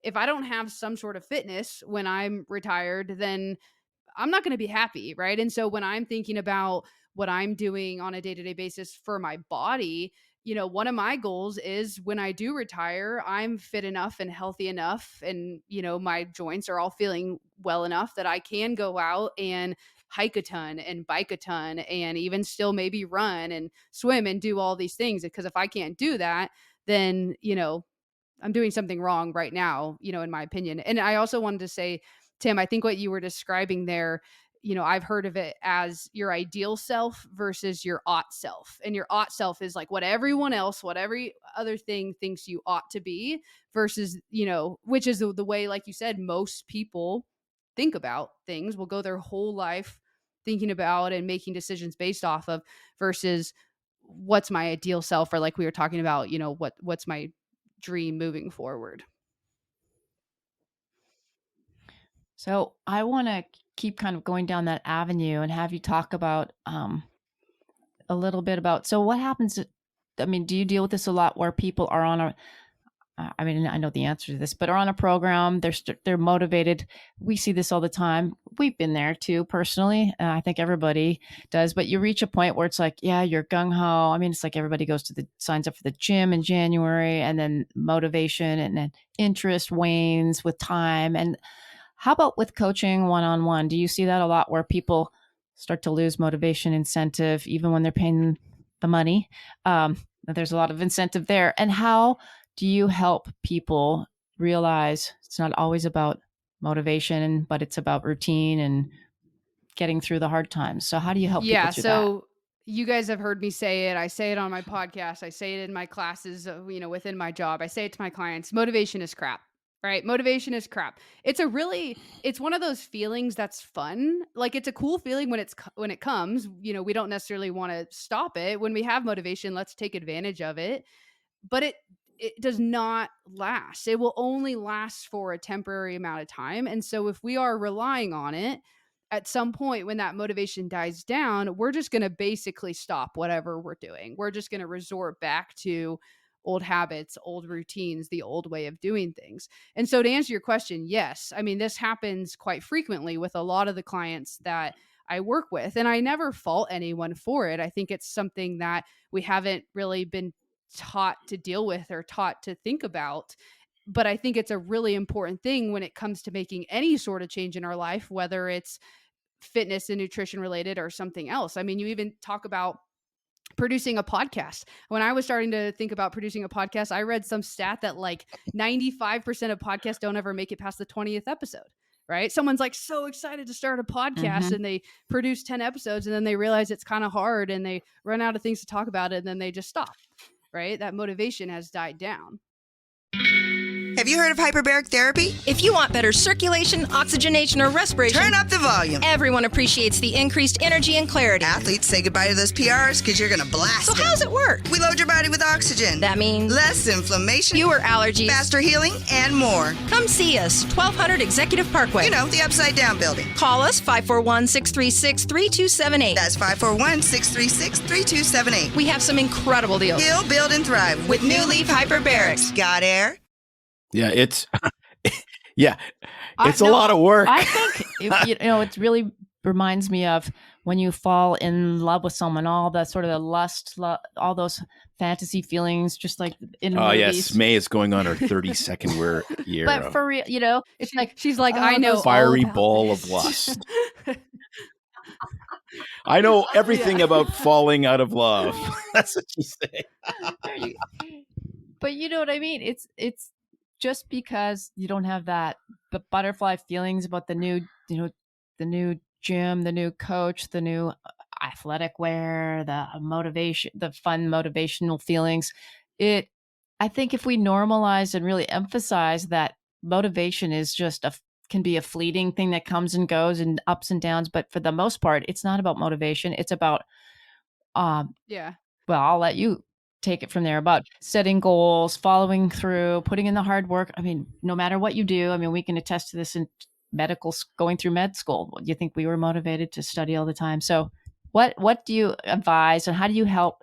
if I don't have some sort of fitness when I'm retired, then I'm not going to be happy, right? And so when I'm thinking about what I'm doing on a day-to-day basis for my body, one of my goals is, when I do retire, I'm fit enough and healthy enough, and my joints are all feeling well enough that I can go out and hike a ton and bike a ton, and even still maybe run and swim and do all these things. Because if I can't do that, then I'm doing something wrong right now, in my opinion. And I also wanted to say, Tim, I think what you were describing there, I've heard of it as your ideal self versus your ought self. And your ought self is like what everyone else, what every other thing thinks you ought to be, versus, which is the way, like you said, most people think about things, will go their whole life thinking about and making decisions based off of, versus what's my ideal self, or like we were talking about, what's my dream moving forward. So I want to keep kind of going down that avenue and have you talk about a little bit about, so what happens, do you deal with this a lot, where people are on I mean, I know the answer to this, but are on a program, they're motivated. We see this all the time. We've been there too, personally. I think everybody does, but you reach a point where it's like, yeah, you're gung ho. I mean, it's like everybody signs up for the gym in January, and then motivation and then interest wanes with time. And how about with coaching one-on-one? Do you see that a lot where people start to lose motivation, incentive, even when they're paying the money? There's a lot of incentive there. And how do you help people realize it's not always about motivation, but it's about routine and getting through the hard times? So how do you help people through that? You guys have heard me say it. I say it on my podcast. I say it in my classes, within my job. I say it to my clients. Motivation is crap, right? Motivation is crap. It's one of those feelings that's fun. Like, it's a cool feeling when it comes. We don't necessarily want to stop it. When we have motivation, let's take advantage of it. But it does not last. It will only last for a temporary amount of time. And so if we are relying on it, at some point when that motivation dies down, we're just going to basically stop whatever we're doing. We're just going to resort back to old habits, old routines, the old way of doing things. And so to answer your question, yes. I mean, this happens quite frequently with a lot of the clients that I work with, and I never fault anyone for it. I think it's something that we haven't really been taught to deal with or taught to think about. But I think it's a really important thing when it comes to making any sort of change in our life, whether it's fitness and nutrition related or something else. I mean, you even talk about producing a podcast. When I was starting to think about producing a podcast, I read some stat that like 95% of podcasts don't ever make it past the 20th episode. Right? Someone's like so excited to start a podcast and they produce 10 episodes and then they realize it's kind of hard and they run out of things to talk about and then they just stop. Right? That motivation has died down. Have you heard of hyperbaric therapy? If you want better circulation, oxygenation, or respiration, Turn up the volume. Everyone appreciates the increased energy and clarity. Athletes, say goodbye to those PRs because you're going to blast So them. how's it work? We load your body with oxygen. That means less inflammation, fewer allergies, faster healing, and more. Come see us, 1200 Executive Parkway. You know, the Upside Down building. Call us 541-636-3278. That's 541-636-3278. We have some incredible deals. Heal, build, and thrive With New Leaf Hyperbarics. Got air? Yeah, it's a lot of work. I think it really reminds me of when you fall in love with someone, all the sort of the lust, all those fantasy feelings, just like in movies. Yes, May is going on her 32nd year. But for real, it's like she's like, I know fiery ball of lust. I know everything about falling out of love. That's what you say. But you know what I mean? It's just because you don't have the butterfly feelings about the new gym, the new coach, the new athletic wear, the motivation, the fun motivational feelings. I think if we normalize and really emphasize that motivation is just can be a fleeting thing that comes and goes and ups and downs, but for the most part, it's not about motivation. It's about, well, I'll let you take it from there, about setting goals, following through, putting in the hard work. I mean, no matter what you do, I mean, we can attest to this in going through med school. Do you think we were motivated to study all the time? So what do you advise and how do you help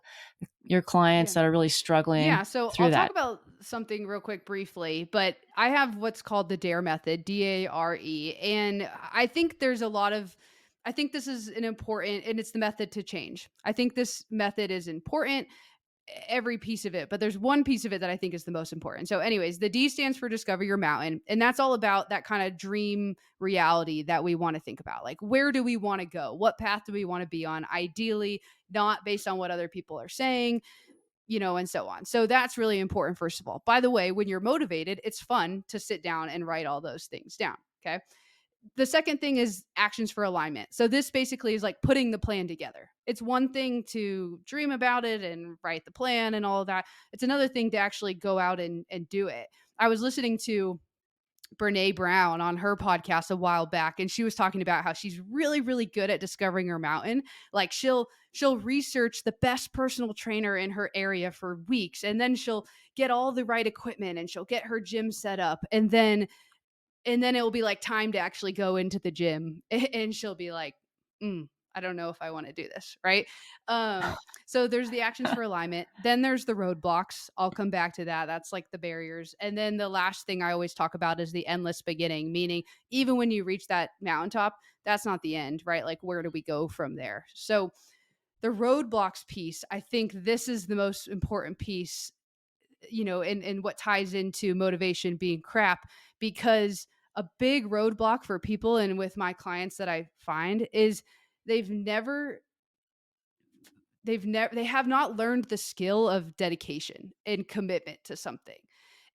your clients that are really struggling? Yeah. So I'll talk about something real quick briefly, but I have what's called the DARE method, DARE. And I think this is an important, and it's the method to change. I think this method is important, every piece of it, but there's one piece of it that I think is the most important. So anyways, the D stands for discover your mountain. And that's all about that kind of dream reality that we want to think about. Like, where do we want to go? What path do we want to be on? Ideally, not based on what other people are saying, and so on. So that's really important, first of all. By the way, when you're motivated, it's fun to sit down and write all those things down. Okay. The second thing is actions for alignment. So this basically is like putting the plan together. It's one thing to dream about it and write the plan and all of that. It's another thing to actually go out and do it. I was listening to Brene Brown on her podcast a while back, and she was talking about how she's really, really good at discovering her mountain. Like she'll research the best personal trainer in her area for weeks, and then she'll get all the right equipment and she'll get her gym set up, and then it will be like time to actually go into the gym, and she'll be like, I I don't know if I want to do this, right? So there's the actions for alignment. Then there's the roadblocks. I'll come back to that. That's like the barriers. And then the last thing I always talk about is the endless beginning, meaning even when you reach that mountaintop, that's not the end, right? Like, where do we go from there? So the roadblocks piece, I think this is the most important piece, and what ties into motivation being crap, because a big roadblock for people and with my clients that I find is they have not learned the skill of dedication and commitment to something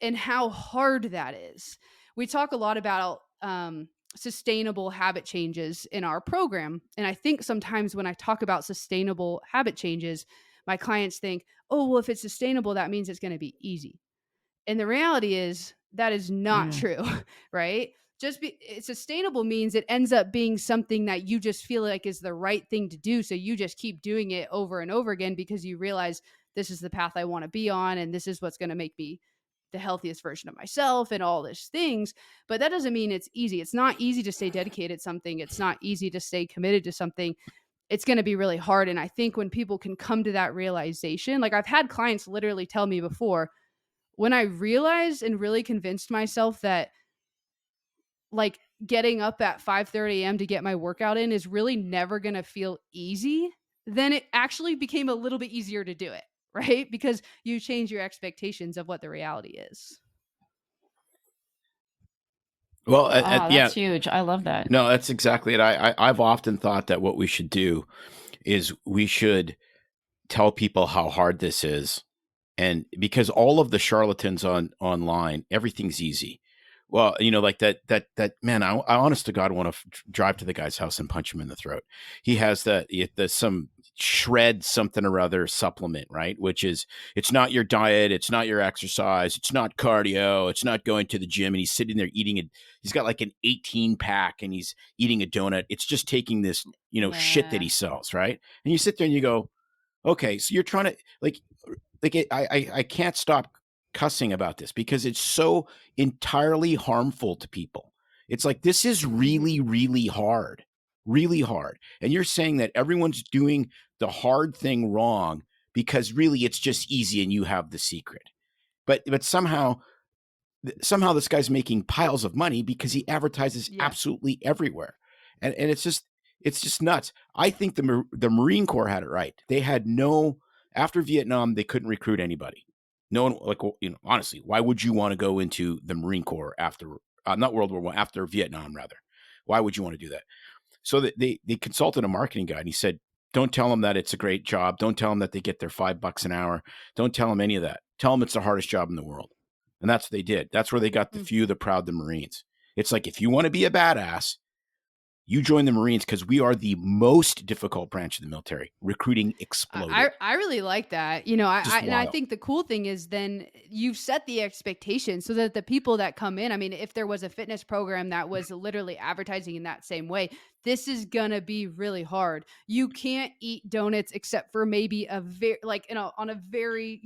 and how hard that is. We talk a lot about sustainable habit changes in our program. And I think sometimes when I talk about sustainable habit changes, my clients think, oh, well, if it's sustainable, that means it's going to be easy. And the reality is that is not true, right? Sustainable means it ends up being something that you just feel like is the right thing to do. So you just keep doing it over and over again because you realize this is the path I want to be on. And this is what's going to make me the healthiest version of myself and all these things. But that doesn't mean it's easy. It's not easy to stay dedicated to something. It's not easy to stay committed to something. It's going to be really hard. And I think when people can come to that realization, like I've had clients literally tell me before, when I realized and really convinced myself that like getting up at 5:30 a.m. to get my workout in is really never going to feel easy, then it actually became a little bit easier to do it, right? Because you change your expectations of what the reality is. Well, that's huge. I love that. No, that's exactly it. I've often thought that what we should do is we should tell people how hard this is. And because all of the charlatans online, everything's easy. Well, like that man, I honest to God want to drive to the guy's house and punch him in the throat. He has some shred something or other supplement, right? Which is, it's not your diet, it's not your exercise, it's not cardio, it's not going to the gym. And he's sitting there eating he's got like an 18 pack and he's eating a donut. It's just taking this, shit that he sells, right? And you sit there and you go, okay, so you're trying to I can't stop cussing about this because it's so entirely harmful to people. It's like, this is really, really hard, really hard. And you're saying that everyone's doing the hard thing wrong because really it's just easy and you have the secret. But somehow this guy's making piles of money because he advertises absolutely everywhere. And it's just nuts. I think the Marine Corps had it right. They had after Vietnam, they couldn't recruit anybody. No one, honestly, why would you want to go into the Marine Corps after, not World War I, after Vietnam, rather? Why would you want to do that? So they consulted a marketing guy and he said, don't tell them that it's a great job. Don't tell them that they get their $5 an hour. Don't tell them any of that. Tell them it's the hardest job in the world. And that's what they did. That's where they got the few, the proud, the Marines. It's like, if you want to be a badass, you join the Marines because we are the most difficult branch of the military. Recruiting exploded. I really like that. And I think the cool thing is then you've set the expectation so that the people that come in, I mean, if there was a fitness program that was literally advertising in that same way, this is going to be really hard. You can't eat donuts except for maybe on a very,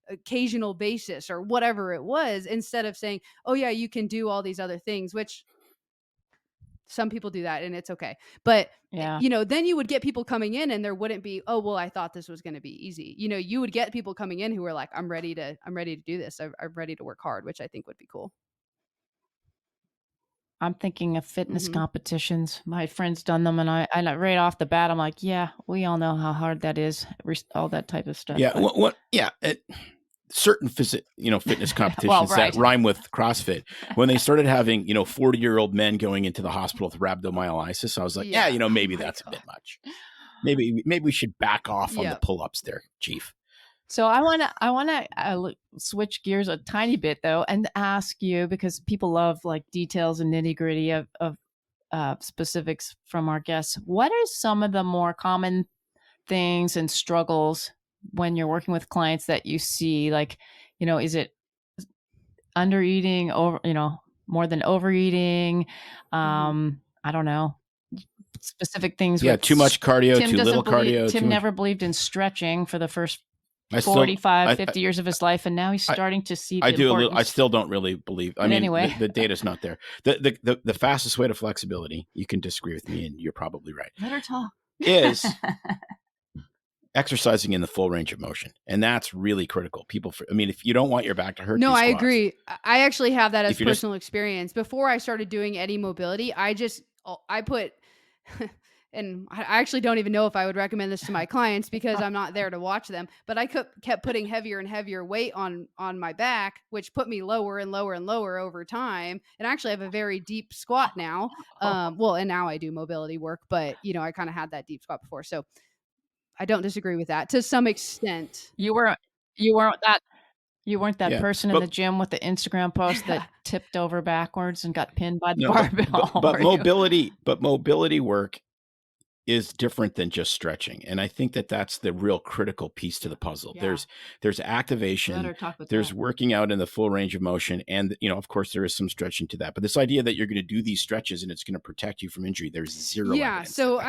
occasional basis or whatever it was, instead of saying, oh yeah, you can do all these other things, which some people do that and it's okay. But, then you would get people coming in and there wouldn't be, oh, well, I thought this was going to be easy. You would get people coming in who are like, I'm ready to do this. I'm ready to work hard, which I think would be cool. I'm thinking of fitness competitions. My friend's done them and I right off the bat, I'm like, yeah, we all know how hard that is. All that type of stuff. Yeah. Certain fitness competitions that rhyme with CrossFit. When they started having, 40-year-old men going into the hospital with rhabdomyolysis, I was like, maybe that's a bit much. Maybe we should back off on the pull-ups there, Chief. So I want to switch gears a tiny bit though, and ask you, because people love like details and nitty gritty of specifics from our guests. What are some of the more common things and struggles when you're working with clients that you see? Like, is it under eating, over, more than overeating? I don't know. Specific things. Yeah, too much cardio, too little cardio. Tim never believed in stretching for the first 50 years of his life, and now he's starting to see the importance. I still don't really believe. Anyway, the data's not there. The fastest way to flexibility, you can disagree with me, and you're probably right. Let her talk. is exercising in the full range of motion. And that's really critical. If you don't want your back to hurt, No, do I squats. agree. I actually have that as If you're just- personal experience. Before I started doing any mobility, I put, and I actually don't even know if I would recommend this to my clients because I'm not there to watch them, but I kept putting heavier and heavier weight on my back, which put me lower and lower and lower over time. And I actually have a very deep squat now. And now I do mobility work, but I kind of had that deep squat before. So I don't disagree with that to some extent. You weren't that Yeah, person in the gym with the Instagram post that tipped over backwards and got pinned by the barbell. But mobility work is different than just stretching. And I think that's the real critical piece to the puzzle. Yeah. There's activation, there's working out in the full range of motion. And, of course there is some stretching to that, but this idea that you're going to do these stretches and it's going to protect you from injury, there's zero evidence. So,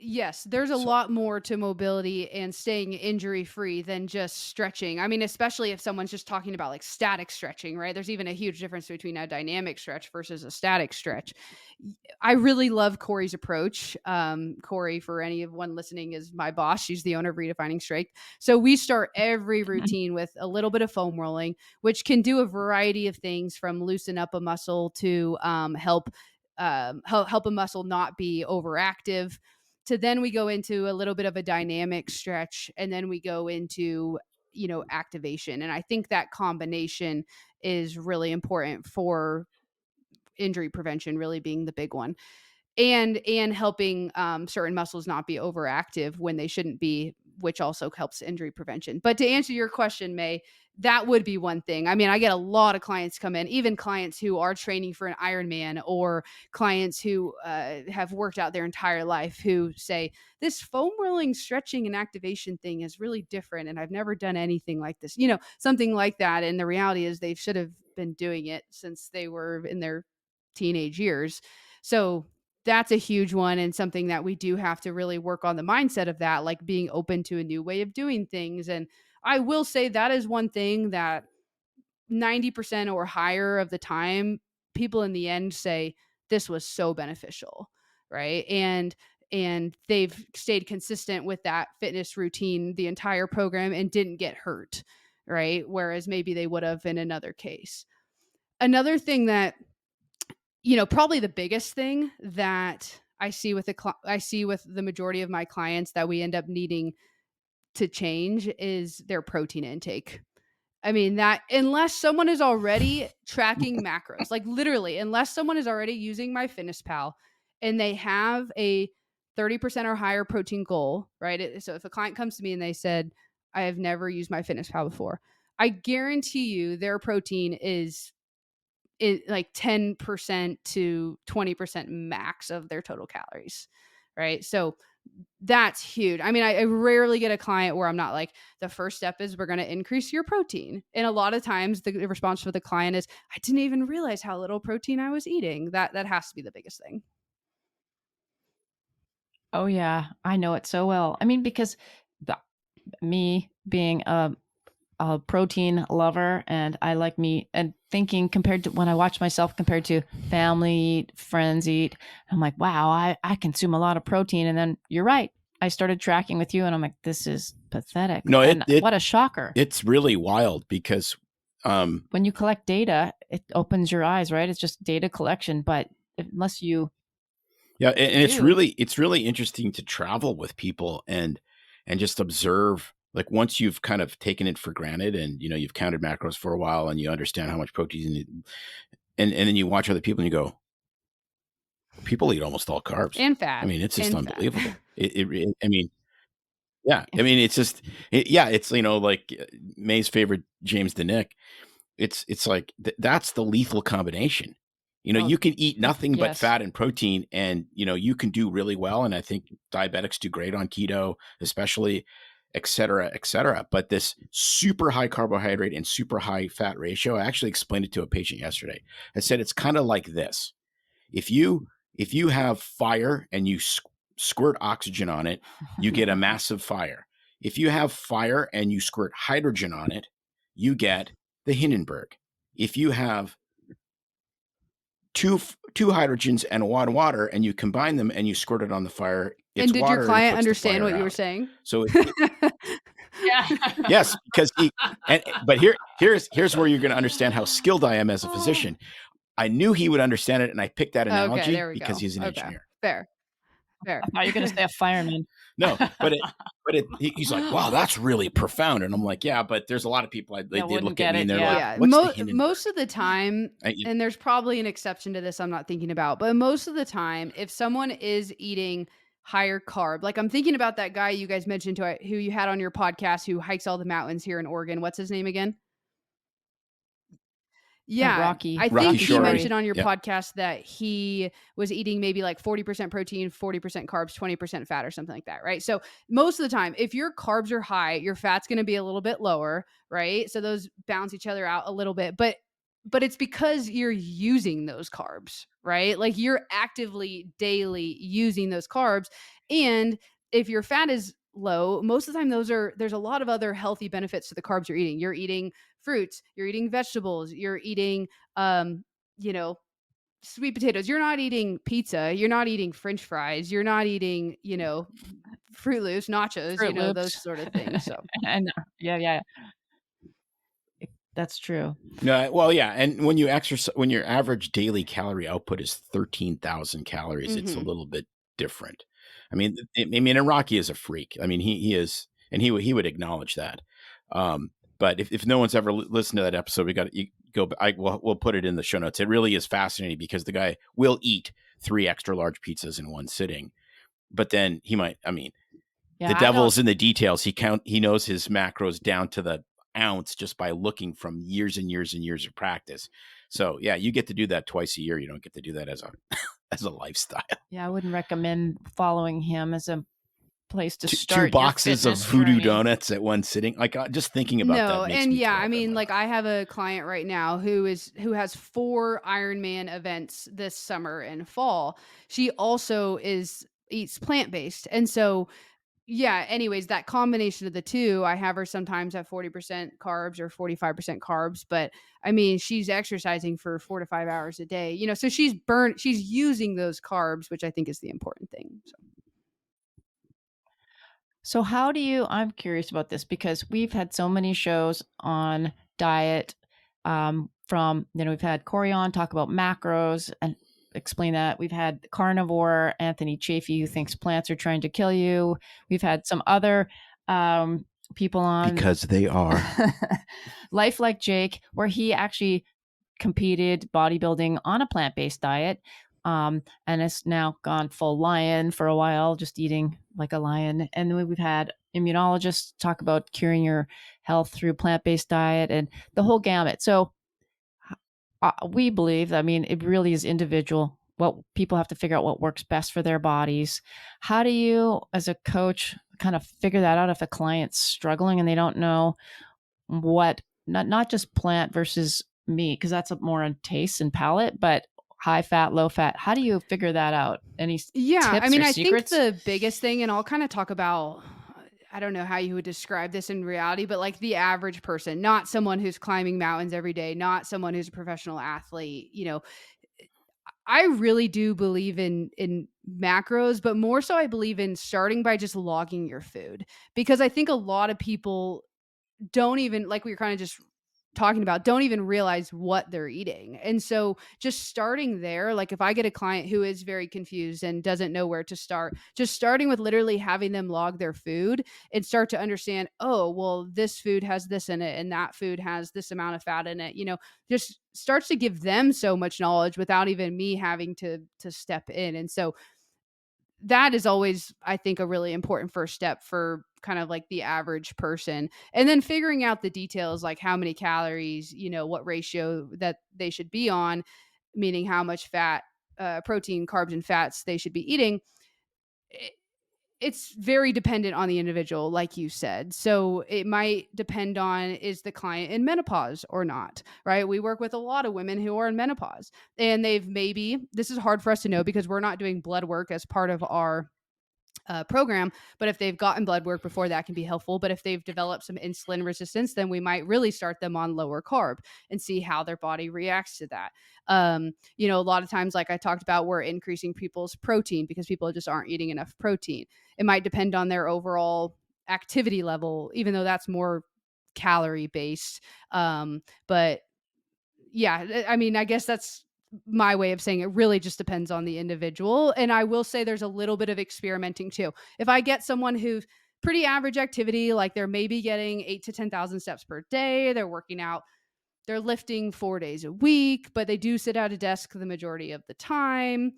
yes, there's a lot more to mobility and staying injury free than just stretching. Especially if someone's just talking about like static stretching, right? There's even a huge difference between a dynamic stretch versus a static stretch. I really love Corey's approach. Corey, for anyone listening, is my boss. She's the owner of Redefining Strength. So we start every routine with a little bit of foam rolling, which can do a variety of things from loosen up a muscle to help a muscle not be overactive. To then we go into a little bit of a dynamic stretch, and then we go into activation. And I think that combination is really important for injury prevention, really being the big one, and helping certain muscles not be overactive when they shouldn't be, which also helps injury prevention. But to answer your question, May, that would be one thing. I get a lot of clients come in, even clients who are training for an Ironman, or clients who have worked out their entire life, who say, this foam rolling, stretching, and activation thing is really different, and I've never done anything like this, something like that. And the reality is they should have been doing it since they were in their teenage years. So that's a huge one, and something that we do have to really work on the mindset of that, like being open to a new way of doing things. And I will say that is one thing that 90% or higher of the time, people in the end say, this was so beneficial, right? And they've stayed consistent with that fitness routine the entire program and didn't get hurt, right? Whereas maybe they would have in another case. Another thing that, probably the biggest thing that I see with the majority of my clients that we end up needing to change is their protein intake. That unless someone is already tracking macros, like literally, unless someone is already using MyFitnessPal and they have a 30% or higher protein goal, right? So if a client comes to me and they said, I have never used MyFitnessPal before, I guarantee you their protein is like 10% to 20% max of their total calories, right? So that's huge. I rarely get a client where I'm not like, the first step is we're going to increase your protein. And a lot of times the response for the client is, I didn't even realize how little protein I was eating. That has to be the biggest thing. Oh yeah, I know it so well. Because me being a protein lover, and I like meat, and thinking compared to when I watch myself compared to family eat, friends eat, I'm like, wow, I consume a lot of protein. And then you're right, I started tracking with you and I'm like, this is pathetic. No, what a shocker. It's really wild because when you collect data, it opens your eyes, right? It's just data collection, but unless you it's really interesting to travel with people and just observe. Like once you've kind of taken it for granted and, you've counted macros for a while and you understand how much protein you need, and then you watch other people and you go, people eat almost all carbs and fat. It's just unbelievable. It's just, it's, like May's favorite James DeNick. It's like, that's the lethal combination. You can eat nothing but fat and protein and, you can do really well. And I think diabetics do great on keto, especially, et cetera, et cetera. But this super high carbohydrate and super high fat ratio, I actually explained it to a patient yesterday. I said, it's kind of like this. If you have fire and you squirt oxygen on it, you get a massive fire. If you have fire and you squirt hydrogen on it, you get the Hindenburg. If you have two hydrogens and one water and you combine them and you squirt it on the fire, It's And did water your and client puts the understand fire what you were out. saying? So Yeah. yes, because but here's where you're going to understand how skilled I am as a physician. I knew he would understand it, and I picked that Okay, analogy there we because go. he's an Okay, engineer. fair. I thought you were going to say a fireman. No, but he's like, wow, that's really profound. And I'm like, yeah, but there's a lot of people, they wouldn't look get at me it, and they're yeah. like, what's the Hindenburg? Most of the time, I- and there's probably an exception to this I'm not thinking about, but most of the time, if someone is eating higher carb, like I'm thinking about that guy you guys mentioned who you had on your podcast who hikes all the mountains here in Oregon. What's his name again? Yeah, Rocky. I Rocky think he Shore. mentioned on your Yeah. podcast that he was eating maybe like 40% protein, 40% carbs, 20% fat or something like that, right? So most of the time, if your carbs are high, your fat's going to be a little bit lower, right? So those balance each other out a little bit, but it's because you're using those carbs, right? Like you're actively daily using those carbs. And if your fat is low, most of the time there's a lot of other healthy benefits to the carbs you're eating. You're eating fruits, you're eating vegetables, you're eating you know, sweet potatoes. You're not eating pizza, you're not eating french fries, you're not eating, Fruit Loops, nachos, Fruit Loops. those sort of things. So And yeah. That's true. No, well, yeah. And when you exercise, when your average daily calorie output is 13,000 calories, it's a Mhm. little bit different. I mean, and Rocky is a freak. I mean, he is, and he would acknowledge that. But if no one's ever listened to that episode, we'll put it in the show notes. It really is fascinating because the guy will eat 3 extra large pizzas in one sitting, but then he might, Yeah, the devil's in the details. He knows his macros down to the ounce just by looking from years and years and years of practice. So yeah, you get to do that twice a year. You don't get to do that as a lifestyle. Yeah, I wouldn't recommend following him as a place to 2 start your boxes of fitness voodoo journey. donuts at one sitting. Like just thinking about no, that makes and me yeah, throw I up in mean, my like mouth. I have a client right now who has 4 Ironman events this summer and fall. She also eats plant-based. And so yeah, anyways, that combination of the two, I have her sometimes at 40% carbs or 45% carbs, but I mean, she's exercising for 4 to 5 hours a day, so she's using those carbs, which I think is the important thing. So I'm curious about this because we've had so many shows on diet we've had Corey on talk about macros and explain that. We've had carnivore Anthony Chafee who thinks plants are trying to kill you. We've had some other people on Because they are. Life Like Jake, where he actually competed bodybuilding on a plant-based diet. And it's now gone full lion for a while, just eating like a lion. And then we've had immunologists talk about curing your health through plant-based diet and the whole gamut. So we believe, it really is individual. What people have to figure out what works best for their bodies. How do you, as a coach, kind of figure that out if a client's struggling and they don't know what, not just plant versus meat, because that's more on taste and palate, but high fat, low fat. How do you figure that out? Any tips or secrets? Think the biggest thing, and I'll kind of talk about, I don't know how you would describe this in reality, but like the average person, not someone who's climbing mountains every day, not someone who's a professional athlete, I really do believe in macros, but more so I believe in starting by just logging your food, because I think a lot of people don't even, like we were kind of just talking about, don't even realize what they're eating. And so just starting there, like if I get a client who is very confused and doesn't know where to start, just starting with literally having them log their food and start to understand, oh, well, this food has this in it and that food has this amount of fat in it, just starts to give them so much knowledge without even me having to step in. And so that is always, I think, a really important first step for kind of like the average person. And then figuring out the details, like how many calories, what ratio that they should be on, meaning how much fat, protein, carbs, and fats they should be eating. It's very dependent on the individual, like you said. So it might depend on, is the client in menopause or not, right? We work with a lot of women who are in menopause and this is hard for us to know because we're not doing blood work as part of our program. But if they've gotten blood work before, that can be helpful. But if they've developed some insulin resistance, then we might really start them on lower carb and see how their body reacts to that. A lot of times, like I talked about, we're increasing people's protein because people just aren't eating enough protein. It might depend on their overall activity level, even though that's more calorie based. But yeah, I mean, I guess that's my way of saying it really just depends on the individual. And I will say there's a little bit of experimenting too. If I get someone who's pretty average activity, like they're maybe getting 8 to 10,000 steps per day, they're working out, they're lifting 4 days a week, but they do sit at a desk the majority of the time,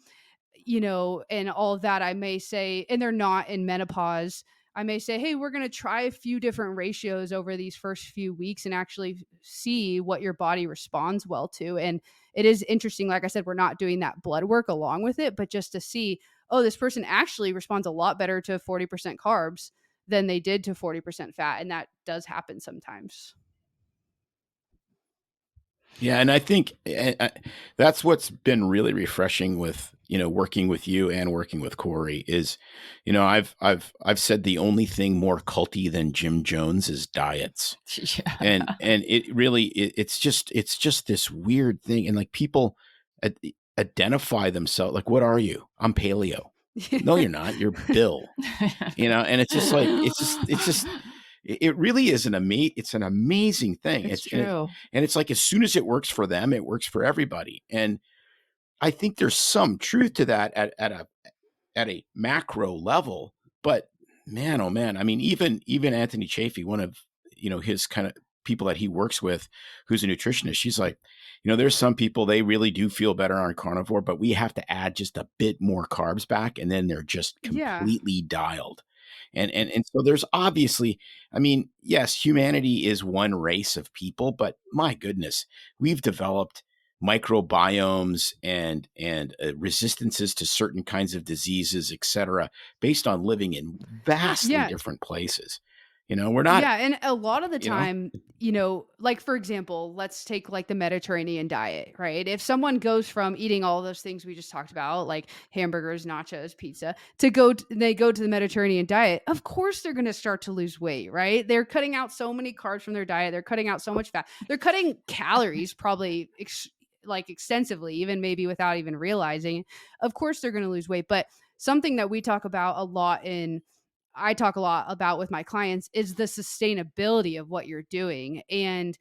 and all of that, I may say, and they're not in menopause, I may say, hey, we're going to try a few different ratios over these first few weeks and actually see what your body responds well to. And it is interesting. Like I said, we're not doing that blood work along with it, but just to see, oh, this person actually responds a lot better to 40% carbs than they did to 40% fat. And that does happen sometimes. Yeah, and I think that's what's been really refreshing with working with you and working with Corey is, I've said the only thing more culty than Jim Jones is diets, and it really it's just this weird thing, and like people identify themselves like, what are you? I'm paleo. No, you're not. You're Bill. And it's just like it really is an amazing thing. It's true. And it's like, as soon as it works for them, it works for everybody. And I think there's some truth to that at a macro level, but man, oh man. I mean, even Anthony Chafee, one of, his kind of people that he works with, who's a nutritionist, she's like, there's some people, they really do feel better on carnivore, but we have to add just a bit more carbs back. And then they're just completely dialed. And so there's obviously, I mean, yes, humanity is one race of people, but my goodness, we've developed microbiomes and resistances to certain kinds of diseases, et cetera, based on living in vastly different places. We're not. Yeah. And a lot of the time, like, for example, let's take like the Mediterranean diet, right? If someone goes from eating all those things we just talked about, like hamburgers, nachos, pizza, they go to the Mediterranean diet, of course they're going to start to lose weight, right? They're cutting out so many carbs from their diet. They're cutting out so much fat. They're cutting calories probably extensively, even maybe without even realizing. Of course they're going to lose weight. But something that we talk about a lot I talk a lot about with my clients is the sustainability of what you're doing. And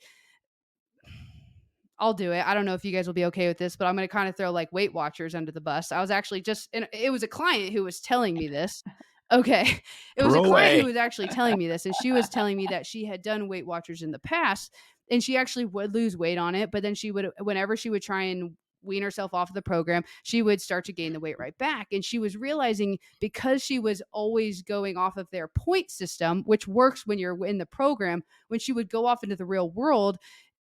I'll do it. I don't know if you guys will be okay with this, but I'm going to kind of throw like Weight Watchers under the bus. I was actually it was a client who was telling me this. Okay. It was a client who was actually telling me this, and she was telling me that she had done Weight Watchers in the past, and she actually would lose weight on it. But then whenever she would try and wean herself off of the program, she would start to gain the weight right back. And she was realizing, because she was always going off of their point system, which works when you're in the program, when she would go off into the real world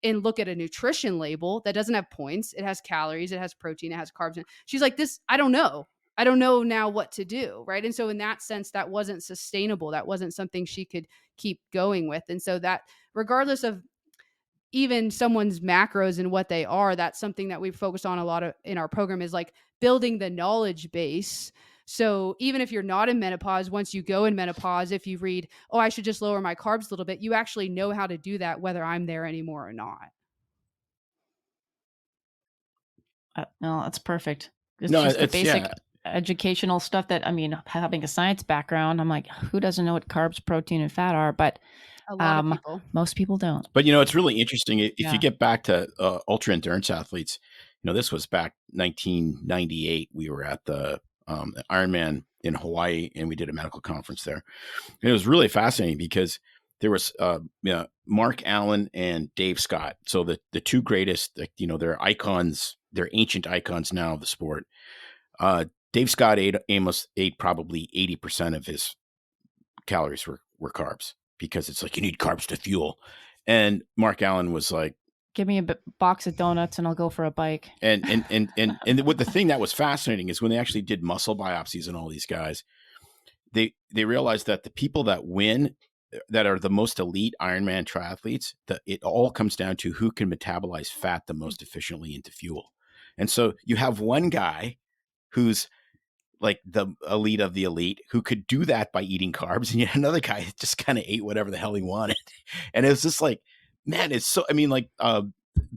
and look at a nutrition label that doesn't have points, it has calories, it has protein, it has carbs. She's like, I don't know now what to do. Right. And so in that sense, that wasn't sustainable. That wasn't something she could keep going with. And so that, regardless of even someone's macros and what they are, that's something that we focus on a lot of in our program, is like building the knowledge base. So even if you're not in menopause, once you go in menopause, if you read, oh, I should just lower my carbs a little bit, you actually know how to do that, whether I'm there anymore or not. No, that's perfect. It's just the basic educational stuff that, I mean, having a science background, I'm like, who doesn't know what carbs, protein, and fat are? But a lot of people. Most people don't. But, it's really interesting. If you get back to ultra endurance athletes, this was back 1998. We were at the Ironman in Hawaii, and we did a medical conference there. And it was really fascinating because there was Mark Allen and Dave Scott. So the two greatest, they're icons, they're ancient icons now of the sport. Dave Scott ate probably 80% of his calories were carbs, because it's like, you need carbs to fuel. And Mark Allen was like, give me a box of donuts and I'll go for a bike. And what the thing that was fascinating is when they actually did muscle biopsies on all these guys, they realized that the people that win, that are the most elite Ironman triathletes, it all comes down to who can metabolize fat the most efficiently into fuel. And so you have one guy who's like the elite of the elite who could do that by eating carbs. And yet another guy just kind of ate whatever the hell he wanted. And it was just like, man, it's so, I mean, like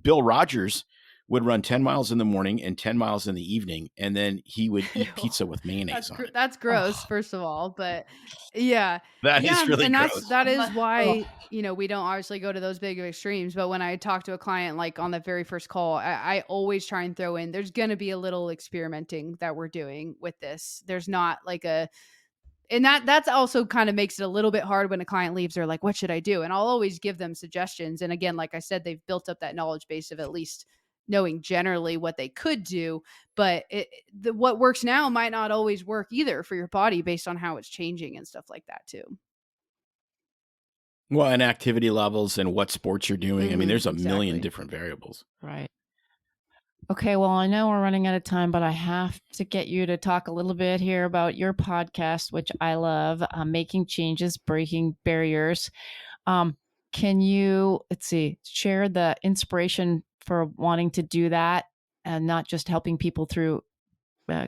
Bill Rogers would run 10 miles in the morning and 10 miles in the evening. And then he would eat pizza with mayonnaise on it. That's gross, first of all, but yeah. That is really and gross. that is why, we don't obviously go to those big extremes, but when I talk to a client, like on the very first call, I always try and throw in, there's going to be a little experimenting that we're doing with this. There's not like and that's also kind of makes it a little bit hard when a client leaves. They're like, what should I do? And I'll always give them suggestions. And again, like I said, they've built up that knowledge base of at least knowing generally what they could do, but what works now might not always work either for your body based on how it's changing and stuff like that too. Well, and activity levels and what sports you're doing. I mean, there's a million different variables. Right. Okay, well, I know we're running out of time, but I have to get you to talk a little bit here about your podcast, which I love, Making Changes, Breaking Barriers. Can you, share the inspiration for wanting to do that and not just helping people through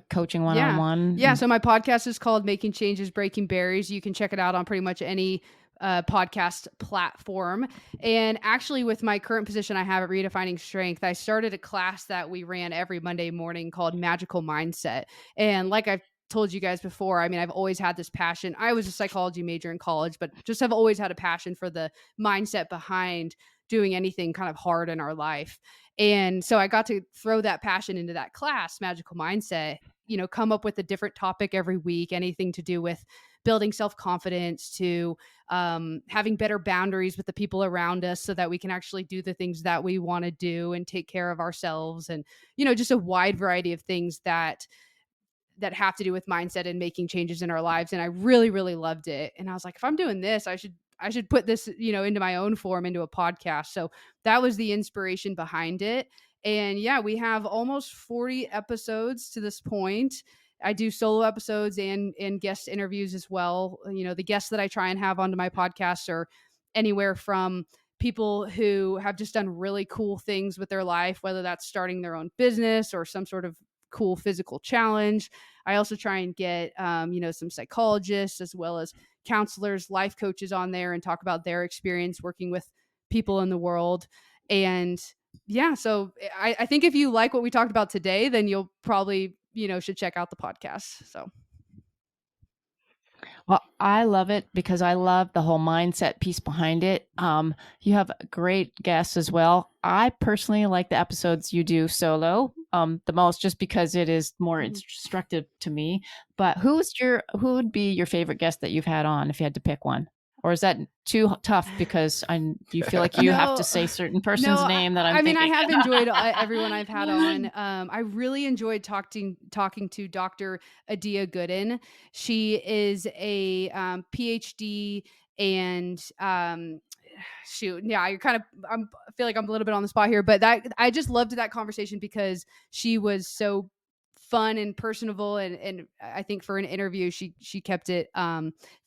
coaching one-on-one? Yeah. So my podcast is called Making Changes, Breaking Barriers. You can check it out on pretty much any podcast platform. And actually with my current position I have at Redefining Strength, I started a class that we ran every Monday morning called Magical Mindset. And like I've told you guys before, I mean, I've always had this passion. I was a psychology major in college, but just have always had a passion for the mindset behind doing anything kind of hard in our life. And so I got to throw that passion into that class, Magical Mindset, come up with a different topic every week, anything to do with building self-confidence to having better boundaries with the people around us so that we can actually do the things that we want to do and take care of ourselves. And, just a wide variety of things that have to do with mindset and making changes in our lives. And I really, really loved it. And I was like, if I'm doing this, I should put this, into my own form, into a podcast. So that was the inspiration behind it. And yeah, we have almost 40 episodes to this point. I do solo episodes and guest interviews as well. The guests that I try and have onto my podcast are anywhere from people who have just done really cool things with their life, whether that's starting their own business or some sort of cool physical challenge. I also try and get, some psychologists as well as counselors, life coaches on there and talk about their experience working with people in the world. And yeah, so I think if you like what we talked about today, then you'll probably, should check out the podcast. So. Well, I love it because I love the whole mindset piece behind it. You have great guests as well. I personally like the episodes you do solo the most, just because it is more instructive to me. But who would be your favorite guest that you've had on if you had to pick one? Or is that too tough because do you feel like you have to say certain person's name that I'm thinking? I have enjoyed everyone I've had on. I really enjoyed talking to Dr. Adia Gooden. She is a PhD and I feel like I'm a little bit on the spot here, but I just loved that conversation because she was so fun and personable, and I think for an interview she kept it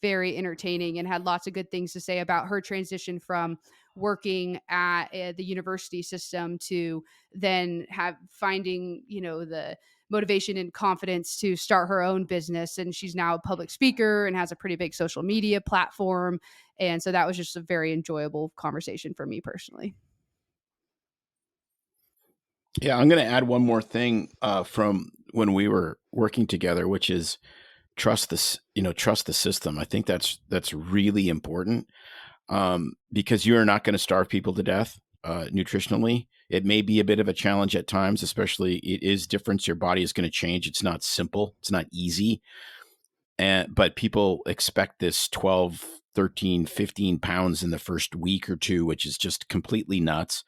very entertaining and had lots of good things to say about her transition from working at the university system to then finding the motivation and confidence to start her own business. And she's now a public speaker and has a pretty big social media platform. And so that was just a very enjoyable conversation for me personally. Yeah, I'm going to add one more thing from when we were working together, which is trust the system. I think that's really important because you are not going to starve people to death nutritionally. It may be a bit of a challenge at times, especially it is different. Your body is going to change. It's not simple. It's not easy. But people expect this 12, 13, 15 pounds in the first week or two, which is just completely nuts.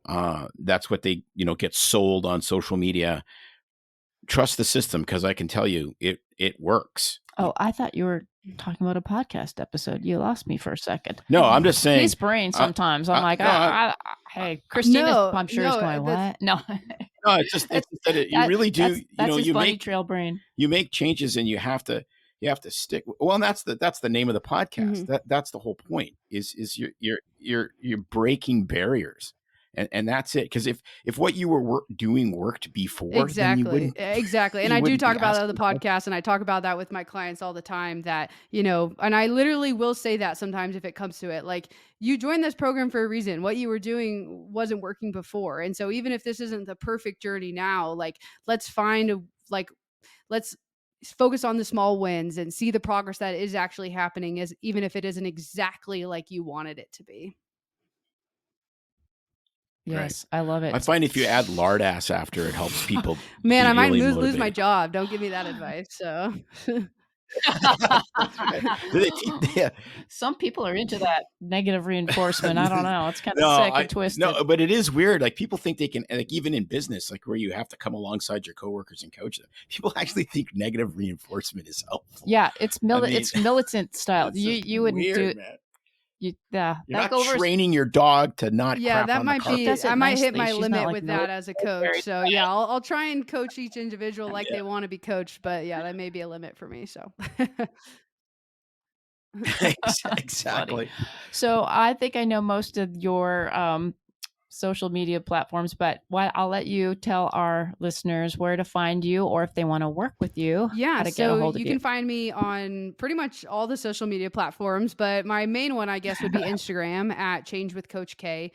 That's what they, get sold on social media. Trust the system, because I can tell you it works. Oh, I thought you were talking about a podcast episode. You lost me for a second. No, I'm just saying. His brain sometimes. I'm like, hey, Kristina, I'm sure is going, what? No. No, it's just that you really do. That's his you bunny make trail brain. You make changes, and you have to stick. Well, and that's the name of the podcast. Mm-hmm. That's the whole point. Is you're breaking barriers, And that's it. Because if what you were doing worked before, then you Exactly. wouldn't. Exactly. And you I do wouldn't talk be about that on the asking podcast, and I talk about that with my clients all the time, that, and I literally will say that sometimes if it comes to it, like, you joined this program for a reason. What you were doing wasn't working before. And so even if this isn't the perfect journey now, like, let's let's focus on the small wins and see the progress that is actually happening, as even if it isn't exactly like you wanted it to be. Yes, I love it. I find if you add lard ass after, it helps people. Man, be I might really lose my motivated. job. Don't give me that advice. So Yeah. Some people are into that negative reinforcement. I don't know. It's kind of No, sick and twisted. no, but it is weird. Like, people think they can, like, even in business, like, where you have to come alongside your coworkers and coach them. People actually think negative reinforcement is helpful. Yeah, it's it's militant style. It's just You wouldn't weird, do it. man. You're You're not training your dog to not yeah, crap that on might the carpet. be. Does it I might hit nicely. my She's not limit like with no- that as a coach. very So yeah, I'll try and coach each individual like Yeah. they want to be coached. But yeah, that may be a limit for me. So Exactly. So I think I know most of your social media platforms, but I'll let you tell our listeners where to find you, or if they want to work with you, yeah, how to get a so hold of you you. can find me on pretty much all the social media platforms, but my main one, I guess, would be Instagram at Change with Coach K.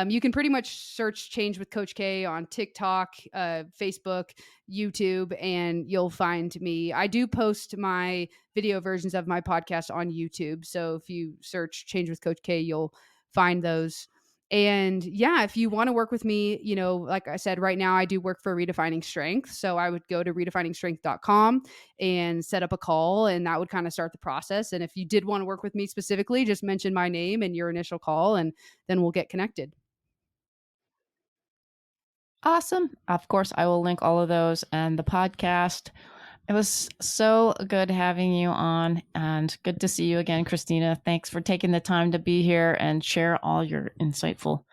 You can pretty much search Change with Coach K on TikTok, Facebook, YouTube, and you'll find me. I do post my video versions of my podcast on YouTube. So if you search Change with Coach K, you'll find those. And yeah, if you want to work with me, like I said, right now I do work for Redefining Strength. So I would go to redefiningstrength.com and set up a call, and that would kind of start the process. And if you did want to work with me specifically, just mention my name and your initial call, and then we'll get connected. Awesome. Of course, I will link all of those and the podcast. It was so good having you on, and good to see you again, Kristina. Thanks for taking the time to be here and share all your insightful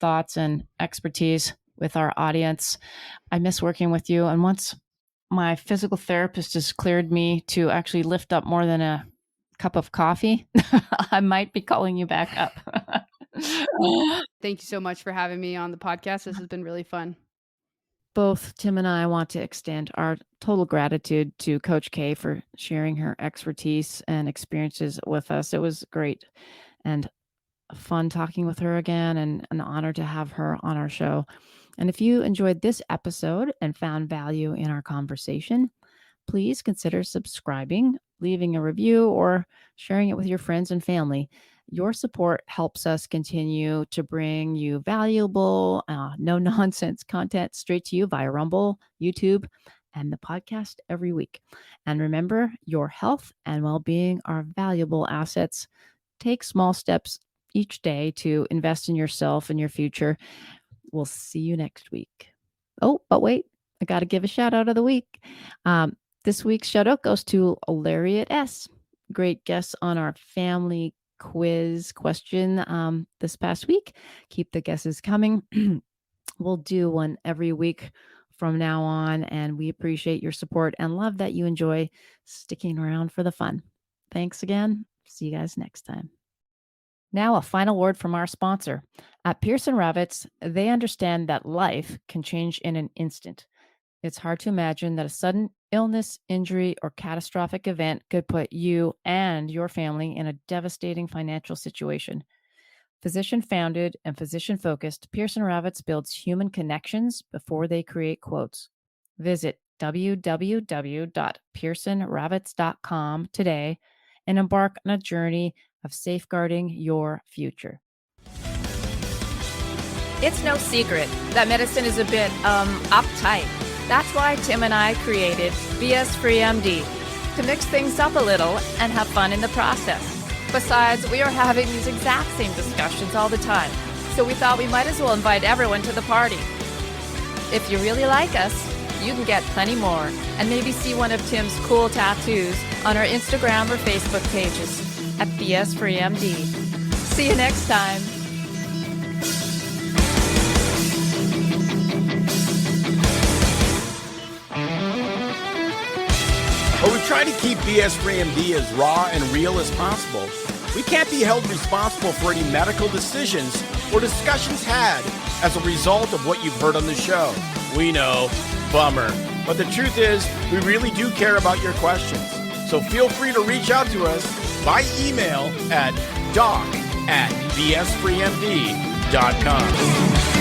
thoughts and expertise with our audience. I miss working with you. And once my physical therapist has cleared me to actually lift up more than a cup of coffee, I might be calling you back up. Thank you so much for having me on the podcast. This has been really fun. Both Tim and I want to extend our total gratitude to Coach K for sharing her expertise and experiences with us. It was great and fun talking with her again, and an honor to have her on our show. And if you enjoyed this episode and found value in our conversation, please consider subscribing, leaving a review, or sharing it with your friends and family. Your support helps us continue to bring you valuable, no-nonsense content straight to you via Rumble, YouTube, and the podcast every week. And remember, your health and well-being are valuable assets. Take small steps each day to invest in yourself and your future. We'll see you next week. Oh, but wait, I got to give a shout out of the week. This week's shout out goes to Lariat S. Great guests on our family quiz question this past week. Keep the guesses coming. We'll do one every week from now on, and we appreciate your support and love that you enjoy sticking around for the fun. Thanks again. See you guys next time. Now, a final word from our sponsor. At Pearson Ravitz, they understand that life can change in an instant. It's hard to imagine that a sudden illness, injury, or catastrophic event could put you and your family in a devastating financial situation. Physician-founded and physician-focused, Pearson Ravitz builds human connections before they create quotes. Visit www.pearsonravitz.com today and embark on a journey of safeguarding your future. It's no secret that medicine is a bit, uptight. That's why Tim and I created BS Free MD, to mix things up a little and have fun in the process. Besides, we are having these exact same discussions all the time, so we thought we might as well invite everyone to the party. If you really like us, you can get plenty more, and maybe see one of Tim's cool tattoos on our Instagram or Facebook pages at BS Free MD. See you next time. But we try to keep BS Free MD as raw and real as possible. We can't be held responsible for any medical decisions or discussions had as a result of what you've heard on the show. We know, bummer. But the truth is, we really do care about your questions. So feel free to reach out to us by email at doc@bsfreemd.com.